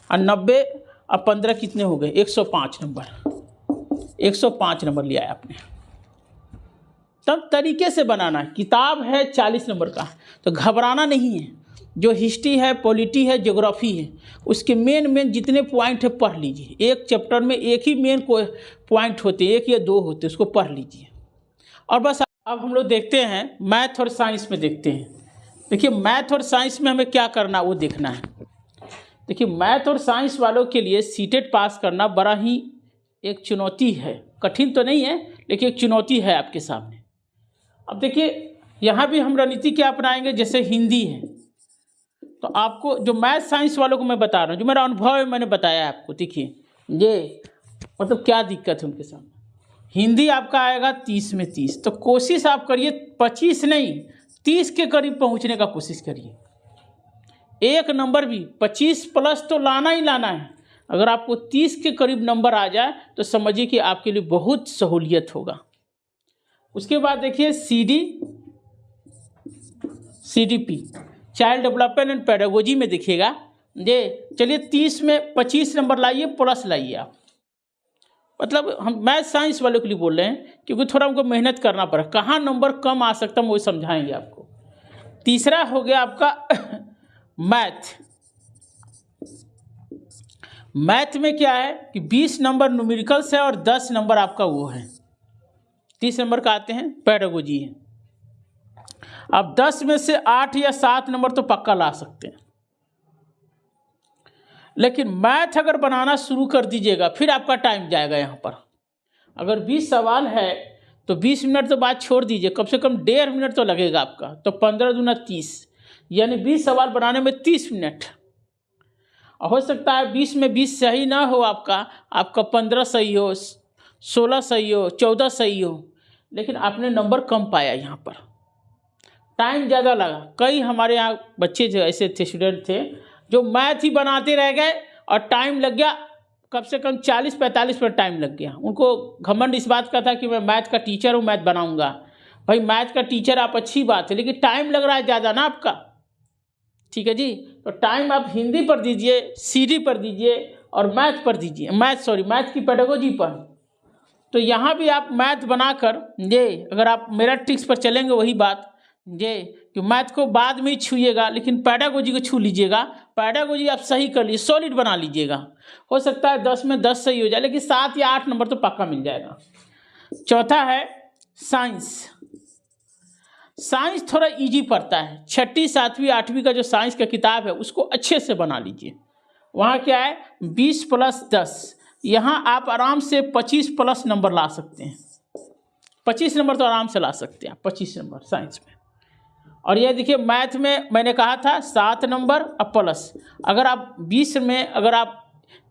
और 90 और 15 कितने हो गए, 105 नंबर। 105 नंबर लिया है आपने। तब तरीके से बनाना है। किताब है 40 नंबर का, तो घबराना नहीं है। जो हिस्ट्री है, पॉलिटी है, ज्योग्राफी है, उसके मेन जितने पॉइंट है पढ़ लीजिए। एक चैप्टर में एक ही मेन पॉइंट होते, 1 या 2 होते, उसको पढ़ लीजिए। और बस अब हम लोग देखते हैं मैथ और साइंस में देखते हैं। देखिए मैथ और साइंस में हमें क्या करना वो देखना है। देखिए मैथ और साइंस वालों के लिए सीटेट पास करना बड़ा ही एक चुनौती है। कठिन तो नहीं है, लेकिन एक चुनौती है आपके सामने। अब देखिए यहाँ भी हम रणनीति क्या अपनाएंगे, जैसे हिंदी है तो आपको जो मैथ साइंस वालों को मैं बता रहा हूँ, जो मेरा अनुभव है मैंने बताया आपको। देखिए ये मतलब क्या दिक्कत है उनके सामने। हिंदी आपका आएगा 30 में 30, तो कोशिश आप करिए 25 नहीं 30 के करीब पहुँचने का कोशिश करिए। एक नंबर भी 25 प्लस तो लाना ही लाना है। अगर आपको 30 के करीब नंबर आ जाए तो समझिए कि आपके लिए बहुत सहूलियत होगा। उसके बाद देखिए CDP child development and pedagogy में देखिएगा ये, चलिए 30 में 25 नंबर लाइए, प्लस लाइए आप। मतलब हम मैथ साइंस वालों के लिए बोल रहे हैं, क्योंकि थोड़ा हमको मेहनत करना पड़ा। कहाँ नंबर कम आ सकता है वो समझाएंगे आपको। तीसरा हो गया आपका मैथ में क्या है कि 20 नंबर न्यूमेरिकल्स है और 10 नंबर आपका वो है, 30 नंबर का आते हैं पैडागोजी है। अब 10 में से 8 या 7 नंबर तो पक्का ला सकते हैं, लेकिन मैथ अगर बनाना शुरू कर दीजिएगा फिर आपका टाइम जाएगा। यहाँ पर अगर 20 सवाल है तो 20 मिनट तो बात छोड़ दीजिए, कम से कम 1.5 मिनट तो लगेगा आपका। तो 15 दूना 30, यानी 20 सवाल बनाने में 30 मिनट। हो सकता है 20 में 20 सही ना हो, आपका 15 सही हो, 16 सही हो, 14 सही हो, लेकिन आपने नंबर कम पाया। यहाँ पर टाइम ज़्यादा लगा। कई हमारे यहाँ बच्चे जो ऐसे थे, स्टूडेंट थे, जो मैथ ही बनाते रह गए और टाइम लग गया कम से कम 40-45 मिनट टाइम लग गया। उनको घमंड इस बात का था कि मैं मैथ का टीचर हूँ, मैथ बनाऊँगा। भाई मैथ का टीचर आप अच्छी बात है, लेकिन टाइम लग रहा है ज़्यादा ना आपका, ठीक है जी। तो टाइम आप हिंदी पर दीजिए, CD पर दीजिए और मैथ पर दीजिए, मैथ की पैडागोजी पर। तो यहाँ भी आप मैथ बनाकर ये, अगर आप मेरा ट्रिक्स पर चलेंगे वही बात ये कि मैथ को बाद में ही छूइएगा, लेकिन पैडागोजी को छू लीजिएगा। पैडागोजी आप सही कर लीजिए, सॉलिड बना लीजिएगा। हो सकता है 10 में 10 सही हो जाए, लेकिन 7 या 8 नंबर तो पक्का मिल जाएगा। चौथा है साइंस थोड़ा इजी पड़ता है। 6ठी 7वीं 8वीं का जो साइंस का किताब है उसको अच्छे से बना लीजिए, वहाँ क्या है 20 + 10, यहाँ आप आराम से 25 प्लस नंबर ला सकते हैं। 25 नंबर तो आराम से ला सकते हैं, 25 नंबर साइंस में। और ये देखिए मैथ में मैंने कहा था 7 नंबर अब प्लस, अगर आप 20 में अगर आप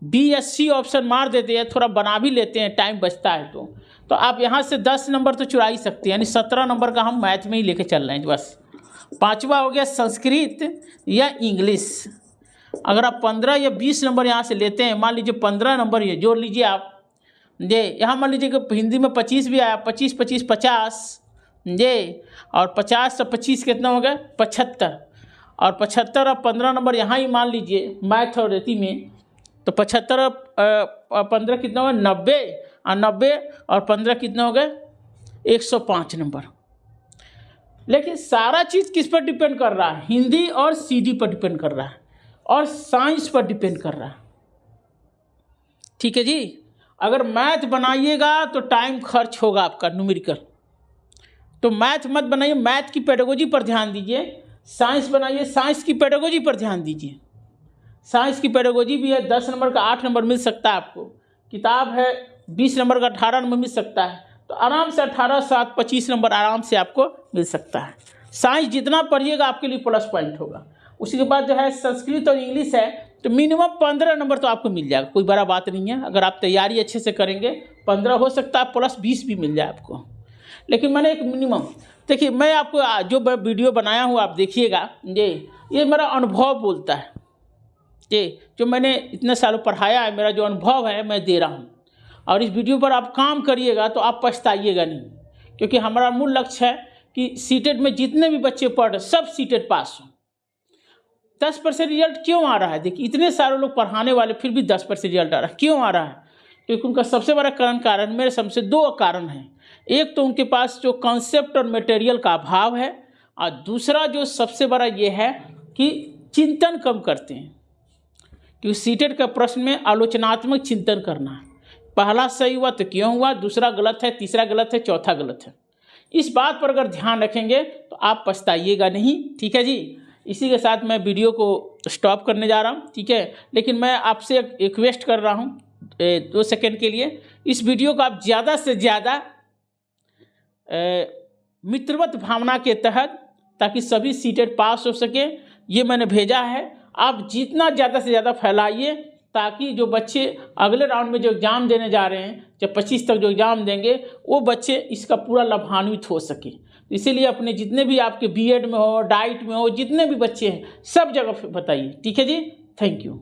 बी या सी ऑप्शन मार देते हैं, थोड़ा बना भी लेते हैं, टाइम बचता है तो आप यहाँ से 10 नंबर तो चुरा ही सकते हैं, यानी 17 नंबर का हम मैथ में ही लेके चल रहे हैं बस। 5वां हो गया संस्कृत या इंग्लिश। अगर आप 15 या 20 नंबर यहाँ से लेते हैं, मान लीजिए 15 नंबर ये जोड़ लीजिए आप, ये यहाँ मान लीजिए कि हिंदी में 25 भी आया, 25 25 50 ये, और 50 से 25 कितना हो गया 75, और 75 और 15 नंबर यहाँ ही मान लीजिए मैथ और रीति में, तो 75 और 15 कितना होगा 90, और 90 और 15 कितना हो गया 105 नंबर। लेकिन सारा चीज़ किस पर डिपेंड कर रहा है? हिंदी और सीडी पर डिपेंड कर रहा है, और साइंस पर डिपेंड कर रहा है। ठीक है जी। अगर मैथ बनाइएगा तो टाइम खर्च होगा आपका न्यूमेरिकल, तो मैथ मत बनाइए, मैथ की पेडागोजी पर ध्यान दीजिए। साइंस बनाइए, साइंस की पेडागोजी पर ध्यान दीजिए। साइंस की पेडागोजी भी है, 10 नंबर का 8 नंबर मिल सकता है आपको। किताब है 20 नंबर का 18 नंबर मिल सकता है, तो आराम से 18 7 25 नंबर आराम से आपको मिल सकता है। साइंस जितना पढ़िएगा आपके लिए प्लस पॉइंट होगा। उसी के बाद जो है संस्कृत और इंग्लिश है, तो मिनिमम 15 नंबर तो आपको मिल जाएगा, कोई बड़ा बात नहीं है। अगर आप तैयारी अच्छे से करेंगे 15 हो सकता है, प्लस 20 भी मिल जाए आपको, लेकिन मैंने एक मिनिमम देखिए, मैं आपको जो वीडियो बनाया हूँ आप देखिएगा, ये मेरा अनुभव बोलता है। ये जो मैंने इतने सालों पढ़ाया है, मेरा जो अनुभव है मैं दे रहा हूँ, और इस वीडियो पर आप काम करिएगा तो आप पछताइएगा नहीं, क्योंकि हमारा मूल लक्ष्य है कि सीटेट में जितने भी बच्चे पढ़ रहे सब सीटेट पास हों। 10% रिजल्ट क्यों आ रहा है? देखिए इतने सारे लोग पढ़ाने वाले फिर भी 10% रिजल्ट आ रहा है, क्यों आ रहा है? क्योंकि उनका सबसे बड़ा कारण मेरे समझ 2 कारण हैं। एक तो उनके पास जो कॉन्सेप्ट और मटेरियल का अभाव है, और दूसरा जो सबसे बड़ा ये है कि चिंतन कम करते हैं। क्योंकि सीटेट का प्रश्न में आलोचनात्मक चिंतन करना है, पहला सही हुआ तो क्यों हुआ, दूसरा गलत है, तीसरा गलत है, चौथा गलत है। इस बात पर अगर ध्यान रखेंगे तो आप पछताइएगा नहीं। ठीक है जी। इसी के साथ मैं वीडियो को स्टॉप करने जा रहा हूँ। ठीक है, लेकिन मैं आपसे एक रिक्वेस्ट कर रहा हूँ 2 सेकंड के लिए, इस वीडियो को आप ज़्यादा से ज़्यादा मित्रवत भावना के तहत, ताकि सभी सीटेट पास हो सके, ये मैंने भेजा है। आप जितना ज़्यादा से ज़्यादा फैलाइए, ताकि जो बच्चे अगले राउंड में जो एग्ज़ाम देने जा रहे हैं, जब 25 तक जो एग्ज़ाम देंगे, वो बच्चे इसका पूरा लाभान्वित हो सके। इसीलिए अपने जितने भी आपके बीएड में हो, डाइट में हो, जितने भी बच्चे हैं, सब जगह बताइए। ठीक है जी, थैंक यू।